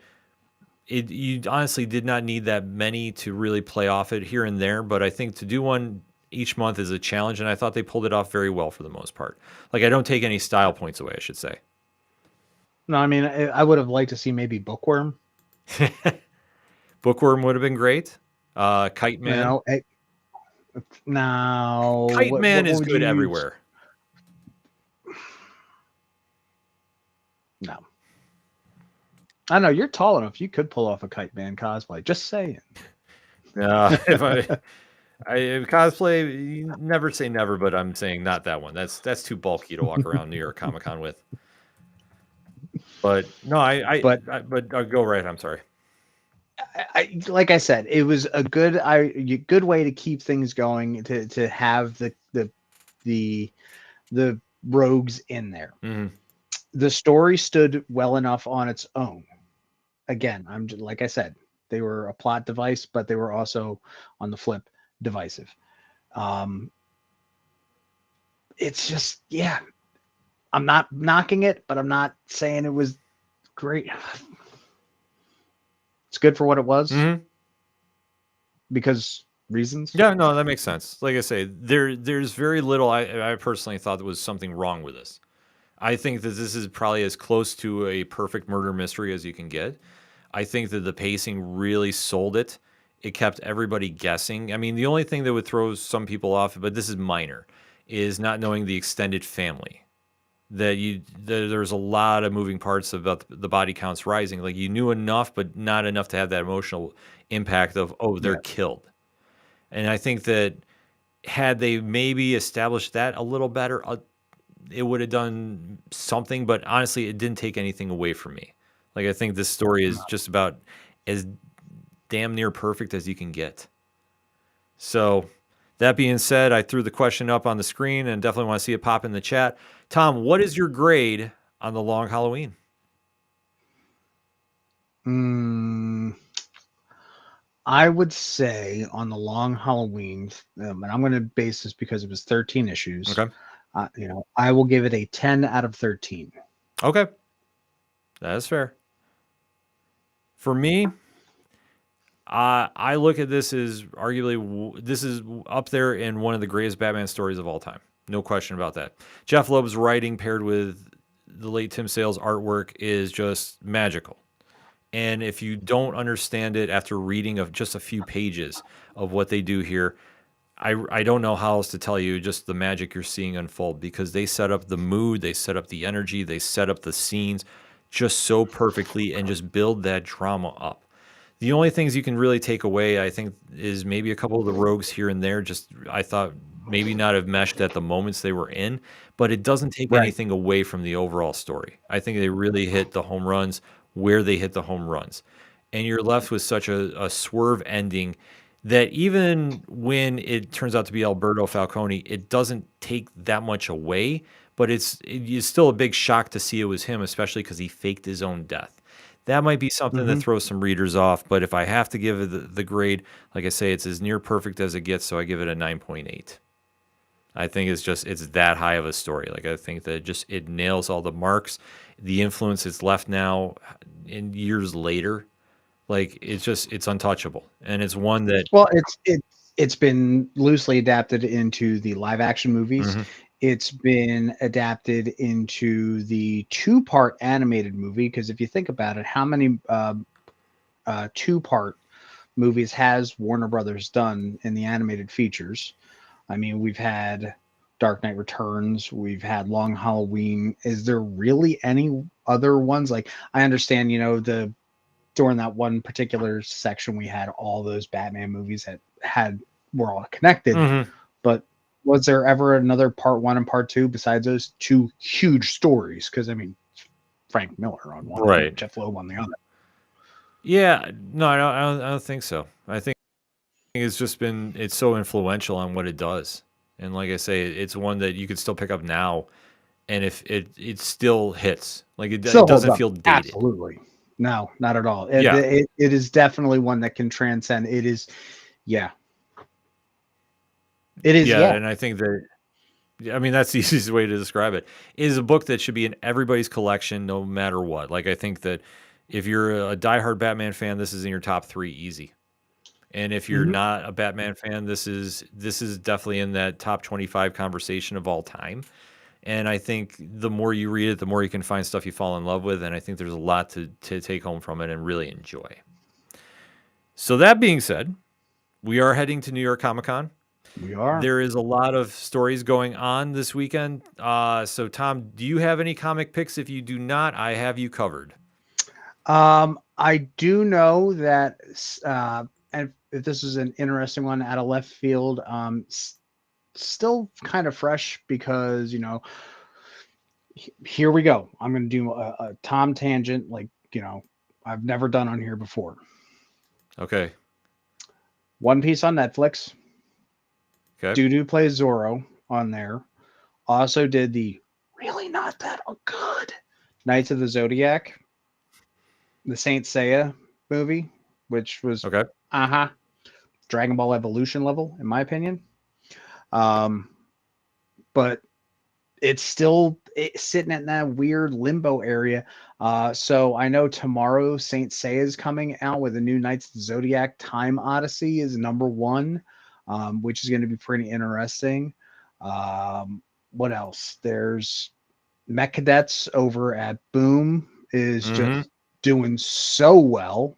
[SPEAKER 1] you honestly did not need that many to really play off it here and there, but I think to do one each month is a challenge, and I thought they pulled it off very well for the most part. Like, I don't take any style points away, I should say.
[SPEAKER 3] No, I mean, I would have liked to see maybe Bookworm.
[SPEAKER 1] Bookworm would have been great. Kite Man.
[SPEAKER 3] No.
[SPEAKER 1] Kite Man is good everywhere.
[SPEAKER 3] No. I know you're tall enough. You could pull off a Kite Man cosplay. Just saying.
[SPEAKER 1] If I cosplay, you never say never, but I'm saying not that one. That's too bulky to walk around New York Comic Con with. But no, but go right. I'm sorry.
[SPEAKER 3] Like I said, it was a good way to keep things going, to have the rogues in there.
[SPEAKER 1] Mm-hmm.
[SPEAKER 3] The story stood well enough on its own. Again, like I said, they were a plot device, but they were also on the flip divisive. It's just, I'm not knocking it, but I'm not saying it was great. It's good for what it was.
[SPEAKER 1] Mm-hmm.
[SPEAKER 3] Because reasons.
[SPEAKER 1] Yeah, no, that makes sense. Like I say, there's very little I personally thought there was something wrong with this. I think that this is probably as close to a perfect murder mystery as you can get. I think that the pacing really sold it. It kept everybody guessing. I mean, the only thing that would throw some people off, but this is minor, is not knowing the extended family. there's a lot of moving parts about the body counts rising. Like you knew enough, but not enough to have that emotional impact of, oh, they're
[SPEAKER 3] Yeah.
[SPEAKER 1] killed. And I think that had they maybe established that a little better, it would have done something. But honestly, it didn't take anything away from me. Like I think this story is just about as damn near perfect as you can get. So that being said, I threw the question up on the screen and definitely want to see it pop in the chat. Tom, what is your grade on The Long Halloween?
[SPEAKER 3] I would say on The Long Halloween, and I'm going to base this because it was 13 issues.
[SPEAKER 1] Okay.
[SPEAKER 3] I will give it a 10 out of 13.
[SPEAKER 1] Okay. That is fair. For me, I look at this as arguably this is up there in one of the greatest Batman stories of all time. No question about that. Jeph Loeb's writing paired with the late Tim Sale's artwork is just magical. And if you don't understand it after reading of just a few pages of what they do here, I don't know how else to tell you just the magic you're seeing unfold, because they set up the mood, they set up the energy, they set up the scenes just so perfectly and just build that drama up. The only things you can really take away, I think, is maybe a couple of the rogues here and there. Just I thought maybe not have meshed at the moments they were in, but it doesn't take
[SPEAKER 3] Right.
[SPEAKER 1] anything away from the overall story. I think they really hit the home runs where they hit the home runs, and you're left with such a swerve ending that even when it turns out to be Alberto Falcone, it doesn't take that much away. But it's still a big shock to see it was him, especially because he faked his own death. That might be something that throws some readers off, but if I have to give it the grade, like I say, it's as near perfect as it gets, so I give it a 9.8. I think it's that high of a story. Like I think that it nails all the marks, the influence it's left now in years later. Like it's untouchable, and it's one that
[SPEAKER 3] Well, it's been loosely adapted into the live action movies.
[SPEAKER 1] Mhm.
[SPEAKER 3] It's been adapted into the 2-part animated movie, because if you think about it, how many 2-part movies has Warner Brothers done in the animated features? I mean, we've had Dark Knight Returns, we've had Long Halloween. Is there really any other ones? Like, I understand, during that one particular section, we had all those Batman movies that were all connected.
[SPEAKER 1] Mhm.
[SPEAKER 3] But was there ever another part 1 and part 2 besides those two huge stories? Because I mean, Frank Miller on one,
[SPEAKER 1] Right.
[SPEAKER 3] Jeph Loeb on the other.
[SPEAKER 1] Yeah, no, I don't think so. I think it's so influential on what it does, and like I say, it's one that you could still pick up now, and if it still hits, like it
[SPEAKER 3] Still holds
[SPEAKER 1] doesn't
[SPEAKER 3] up.
[SPEAKER 1] feel dated.
[SPEAKER 3] Absolutely. No, not at all.
[SPEAKER 1] Yeah.
[SPEAKER 3] It is definitely one that can transcend. It is, yeah. It is,
[SPEAKER 1] Yeah,
[SPEAKER 3] yeah.
[SPEAKER 1] and I think that, I mean, that's the easiest way to describe it. It is a book that should be in everybody's collection, no matter what. Like, I think that if you're a diehard Batman fan, this is in your top 3 easy. And if you're not a Batman fan, this is definitely in that top 25 conversation of all time. And I think the more you read it, the more you can find stuff you fall in love with. And I think there's a lot to take home from it and really enjoy. So that being said, we are heading to New York Comic Con.
[SPEAKER 3] We are.
[SPEAKER 1] There is a lot of stories going on this weekend. So Tom, do you have any comic picks? If you do not, I have you covered.
[SPEAKER 3] I do know that, and if this is an interesting one out of left field, still kind of fresh, because here we go. I'm going to do a Tom tangent, like I've never done on here before.
[SPEAKER 1] Okay.
[SPEAKER 3] One Piece on Netflix.
[SPEAKER 1] Okay.
[SPEAKER 3] Dudu plays Zoro on there. Also did the really not that good Knights of the Zodiac, the Saint Seiya movie, which was
[SPEAKER 1] Okay.
[SPEAKER 3] Dragon Ball Evolution level, in my opinion. But it's still sitting in that weird limbo area. So I know tomorrow Saint Seiya is coming out with a new Knights of the Zodiac. Time Odyssey is #1, which is going to be pretty interesting. What else? There's Mech Cadets over at Boom is just doing so well.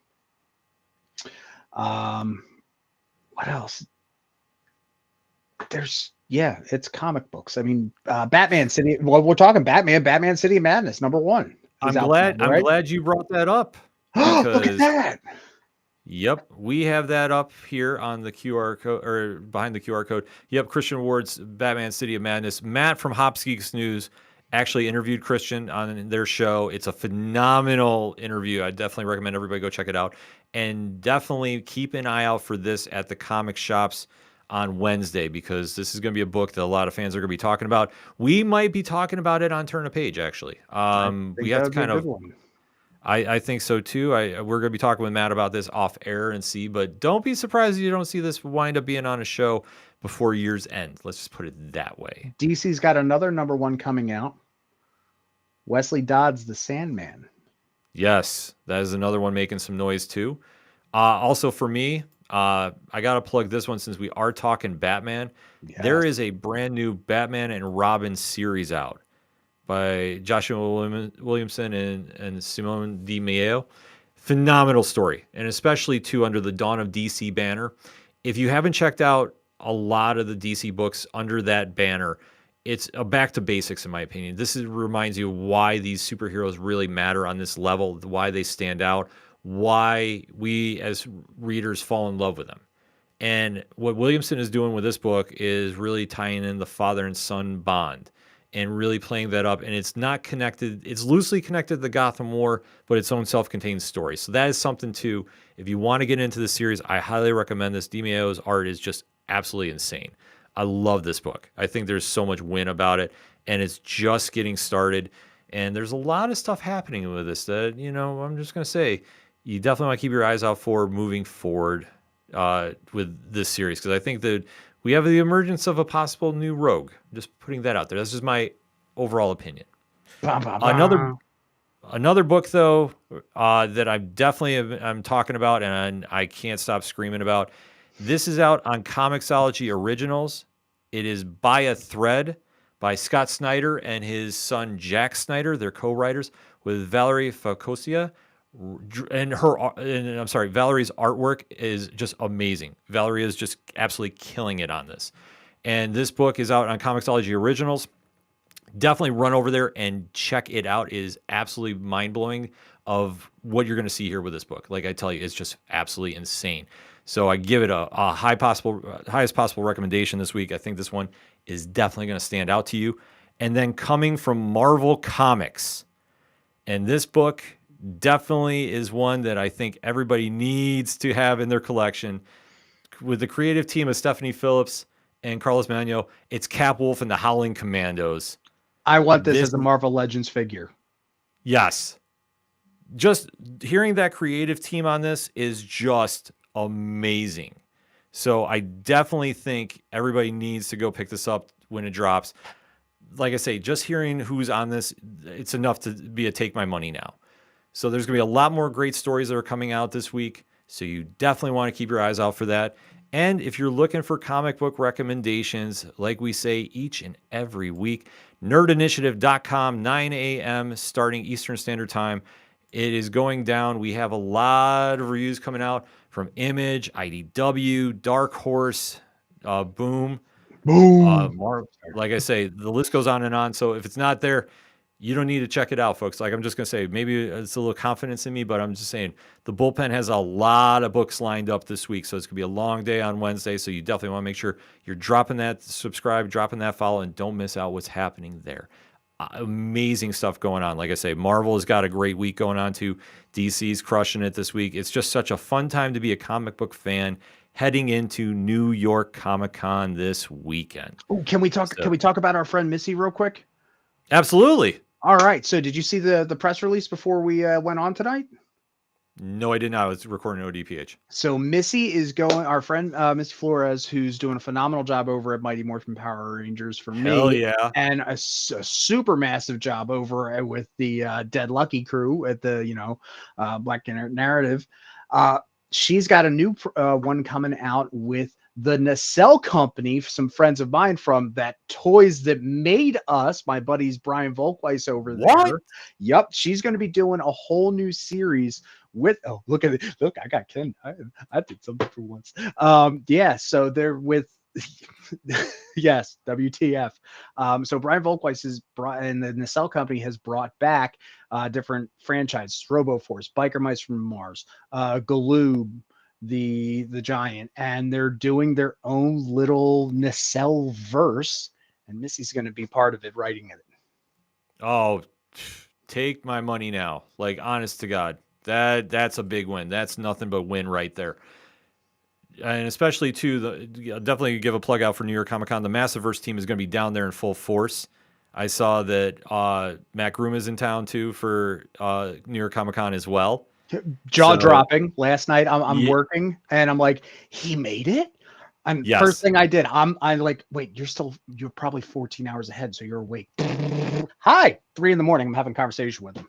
[SPEAKER 3] What else? There's Yeah, it's comic books. I mean, Batman City. Well, we're talking Batman City of Madness, #1 is
[SPEAKER 1] I'm
[SPEAKER 3] out
[SPEAKER 1] glad
[SPEAKER 3] tomorrow,
[SPEAKER 1] I'm
[SPEAKER 3] right?
[SPEAKER 1] glad you brought that up
[SPEAKER 3] Look at
[SPEAKER 1] because
[SPEAKER 3] that.
[SPEAKER 1] yep, we have that up here on the QR code or behind the QR code. Yep, Christian Ward's Batman City of Madness. Matt from Hops Geeks News actually interviewed Christian on their show. It's a phenomenal interview. I definitely recommend everybody go check it out. And definitely keep an eye out for this at the comic shops on Wednesday because this is going to be a book that a lot of fans are going to be talking about. We might be talking about it on Turn a Page, actually.
[SPEAKER 3] I
[SPEAKER 1] We
[SPEAKER 3] think
[SPEAKER 1] have
[SPEAKER 3] that
[SPEAKER 1] to
[SPEAKER 3] would be a
[SPEAKER 1] kind
[SPEAKER 3] good
[SPEAKER 1] of
[SPEAKER 3] one.
[SPEAKER 1] I think so too. We're going to be talking with Matt about this off air and see, but don't be surprised if you don't see this wind up being on a show before year's end. Let's just put it that way.
[SPEAKER 3] DC's got another #1 coming out. Wesley Dodds, The Sandman.
[SPEAKER 1] Yes, that is another one making some noise too. Also for me, I got to plug this one since we are talking Batman. There
[SPEAKER 3] Yes.
[SPEAKER 1] is a brand new Batman and Robin series out by Joshua Williamson and Simone Di Maio. Phenomenal story, and especially too under the Dawn of DC banner. If you haven't checked out a lot of the DC books under that banner, it's a back to basics in my opinion. Reminds you why these superheroes really matter on this level, why they stand out, why we as readers fall in love with them. And what Williamson is doing with this book is really tying in the father and son bond and really playing that up. And it's not connected, it's loosely connected to the Gotham War, but its own self contained story. So that is something too. If you want to get into the series, I highly recommend this. DiMaio's art is just absolutely insane. I love this book. I think there's so much win about it, and it's just getting started. And there's a lot of stuff happening with this that, I'm just going to say, you definitely want to keep your eyes out for moving forward with this series because I think that we have the emergence of a possible new Rogue. Just putting that out there. That's just my overall opinion.
[SPEAKER 3] Bah, bah,
[SPEAKER 1] Another
[SPEAKER 3] bah.
[SPEAKER 1] another book though that I'm talking about and I can't stop screaming about. This is out on Comixology Originals. It is By a Thread by Scott Snyder and his son Jack Snyder. They're co-writers with Valerie Facosia. And Valerie's artwork is just amazing. Valerie is just absolutely killing it on this. And this book is out on Comixology Originals. Definitely run over there and check it out. It is absolutely mind-blowing of what you're going to see here with this book. Like I tell you, it's just absolutely insane. So I give it a highest possible recommendation this week. I think this one is definitely going to stand out to you. And then coming from Marvel Comics, and this book definitely is one that I think everybody needs to have in their collection. With the creative team of Stephanie Phillips and Carlos Magno, it's Cap Wolf and the Howling Commandos.
[SPEAKER 3] I want this as a Marvel Legends figure.
[SPEAKER 1] Yes. Just hearing that creative team on this is just amazing. So I definitely think everybody needs to go pick this up when it drops. Like I say, just hearing who's on this, it's enough to be a take my money now. So there's going to be a lot more great stories that are coming out this week. So you definitely want to keep your eyes out for that. And if you're looking for comic book recommendations, like we say each and every week, nerdinitiative.com, 9 a.m. starting Eastern Standard Time. It is going down. We have a lot of reviews coming out from Image, IDW, Dark Horse, Boom. Like I say, the list goes on and on. So if it's not there, you don't need to check it out, folks. Like I'm just going to say, maybe it's a little confidence in me, but I'm just saying the bullpen has a lot of books lined up this week. So it's going to be a long day on Wednesday. So you definitely want to make sure you're dropping that subscribe, dropping that follow, and don't miss out what's happening there. Amazing stuff going on. Like I say, Marvel has got a great week going on too. DC's crushing it this week. It's just such a fun time to be a comic book fan heading into New York Comic Con this weekend.
[SPEAKER 3] Oh, can we talk about our friend Missy real quick?
[SPEAKER 1] Absolutely.
[SPEAKER 3] All right. So did you see the press release before we went on tonight?
[SPEAKER 1] No, I did not. I was recording ODPH.
[SPEAKER 3] So Missy is going, our friend Missy Flores, who's doing a phenomenal job over at Mighty Morphin Power Rangers for
[SPEAKER 1] Hell
[SPEAKER 3] me.
[SPEAKER 1] yeah.
[SPEAKER 3] And a super massive job over with the Dead Lucky crew at the, Black Narrative. She's got a new one coming out with the Nacelle Company, some friends of mine from that Toys That Made Us, my buddies Brian Volkweis over there.
[SPEAKER 1] What?
[SPEAKER 3] Yep, she's going to be doing a whole new series with, look at it. Look, I got Ken. I did something for once. Yeah, so they're with Yes, WTF. So Brian Volkweis has brought, and the Nacelle Company has brought back different franchises: RoboForce, Biker Mice from Mars, Galoob, the giant, and they're doing their own little Nacelle verse, and Missy's going to be part of it, writing it.
[SPEAKER 1] Oh, take my money now. Like, honest to God, that's a big win. That's nothing but win right there. And especially too, definitely give a plug out for New York Comic Con. The Massiverse team is going to be down there in full force. I saw that Matt Groom is in town too for New York Comic Con as well.
[SPEAKER 3] Jaw dropping. Last night I'm working and I'm like, he made it. And
[SPEAKER 1] yes.
[SPEAKER 3] First thing I did, I'm like, wait, you're probably 14 hours ahead, so you're awake. Hi, 3 a.m. I'm having a conversation with him.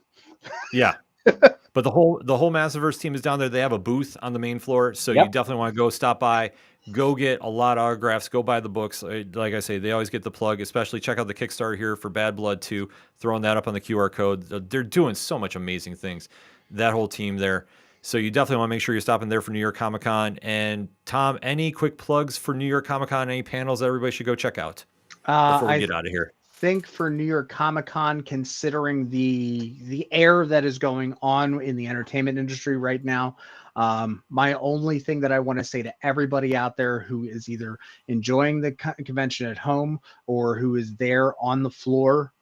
[SPEAKER 1] Yeah. But the whole Massiverse team is down there. They have a booth on the main floor, so you definitely want to go stop by, go get a lot of autographs, go buy the books. Like I say, they always get the plug. Especially check out the Kickstarter here for Bad Blood 2, throwing that up on the QR code. They're doing so much amazing things. That whole team there. So you definitely want to make sure you're stopping there for New York Comic Con. And Tom, any quick plugs for New York Comic Con? Any panels that everybody should go check out before we get out of here?
[SPEAKER 3] Think for New York Comic Con, considering the air that is going on in the entertainment industry right now, my only thing that I want to say to everybody out there who is either enjoying the convention at home or who is there on the floor,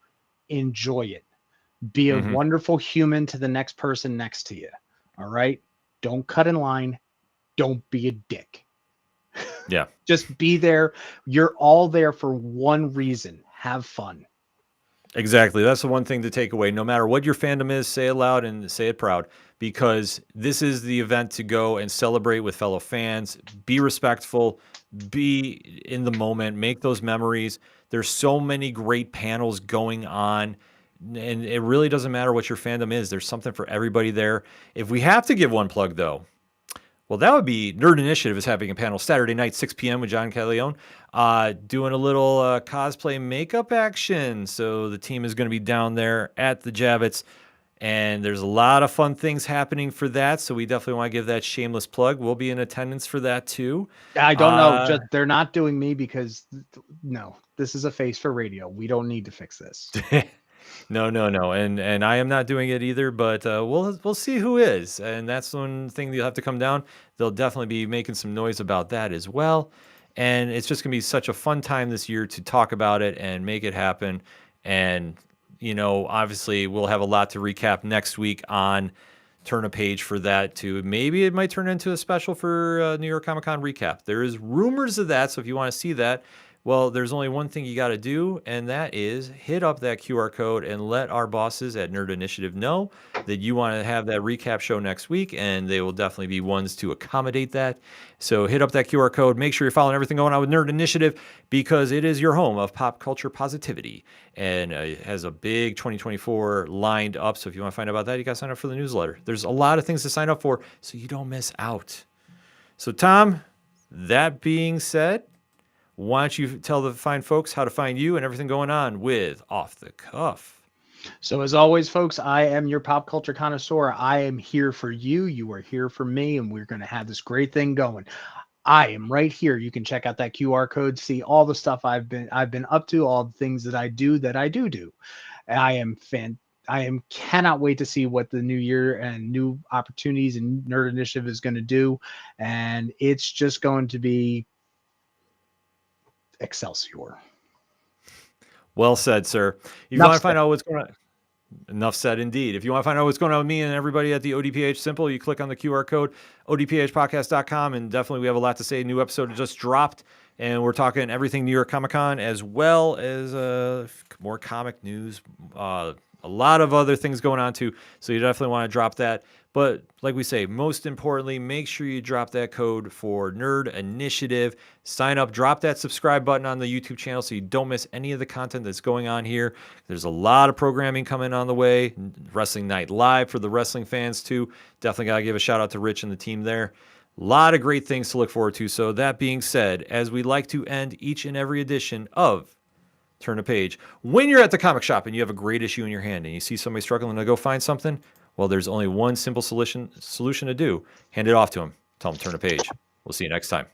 [SPEAKER 3] enjoy it. Be a wonderful human to the next person next to you. All right, don't cut in line, don't be a dick.
[SPEAKER 1] Yeah,
[SPEAKER 3] just be there. You're all there for one reason: have fun.
[SPEAKER 1] Exactly. That's the one thing to take away. No matter what your fandom is, say it loud and say it proud, because this is the event to go and celebrate with fellow fans. Be respectful, be in the moment, make those memories. There's so many great panels going on, and it really doesn't matter what your fandom is. There's something for everybody there. If we have to give one plug, though, well, that would be Nerd Initiative is having a panel Saturday night, 6 p.m. with John Calleone, doing a little cosplay makeup action. So the team is going to be down there at the Javits, and there's a lot of fun things happening for that. So we definitely want to give that shameless plug. We'll be in attendance for that too.
[SPEAKER 3] I don't know. They're not doing me because, no, this is a face for radio. We don't need to fix this.
[SPEAKER 1] No. And I am not doing it either, but we'll see who is. And that's one thing you'll have to come down. They'll definitely be making some noise about that as well. And it's just going to be such a fun time this year to talk about it and make it happen. And, obviously we'll have a lot to recap next week on Turn a Page for that too. Maybe it might turn into a special for New York Comic Con recap. There is rumors of that. So if you want to see that, well, there's only one thing you got to do, and that is hit up that QR code and let our bosses at Nerd Initiative know that you want to have that recap show next week, and they will definitely be ones to accommodate that. So hit up that QR code. Make sure you're following everything going on with Nerd Initiative, because it is your home of pop culture positivity, and it has a big 2024 lined up. So if you want to find out about that, you got to sign up for the newsletter. There's a lot of things to sign up for so you don't miss out. So, Tom, that being said, why don't you tell the fine folks how to find you and everything going on with Off the Cuff?
[SPEAKER 3] So as always, folks, I am your pop culture connoisseur. I am here for you. You are here for me, and we're going to have this great thing going. I am right here. You can check out that QR code, see all the stuff I've been up to, all the things that I do. I cannot wait to see what the new year and new opportunities and Nerd Initiative is going to do. And it's just going to be Excelsior.
[SPEAKER 1] Well said, sir. If you want to find out what's going on, enough said indeed. If you want to find out what's going on with me and everybody at the ODPH Simple, you click on the QR code, odphpodcast.com, and definitely we have a lot to say. New episode just dropped, and we're talking everything New York Comic Con, as well as more comic news, a lot of other things going on too. So you definitely want to drop that. But like we say, most importantly, make sure you drop that code for Nerd Initiative. Sign up, drop that subscribe button on the YouTube channel so you don't miss any of the content that's going on here. There's a lot of programming coming on the way. Wrestling Night Live for the wrestling fans too. Definitely got to give a shout out to Rich and the team there. A lot of great things to look forward to. So that being said, as we like to end each and every edition of Turn a Page, when you're at the comic shop and you have a great issue in your hand and you see somebody struggling to go find something, well, there's only one simple solution to do. Hand it off to them. Tell them turn a page. We'll see you next time.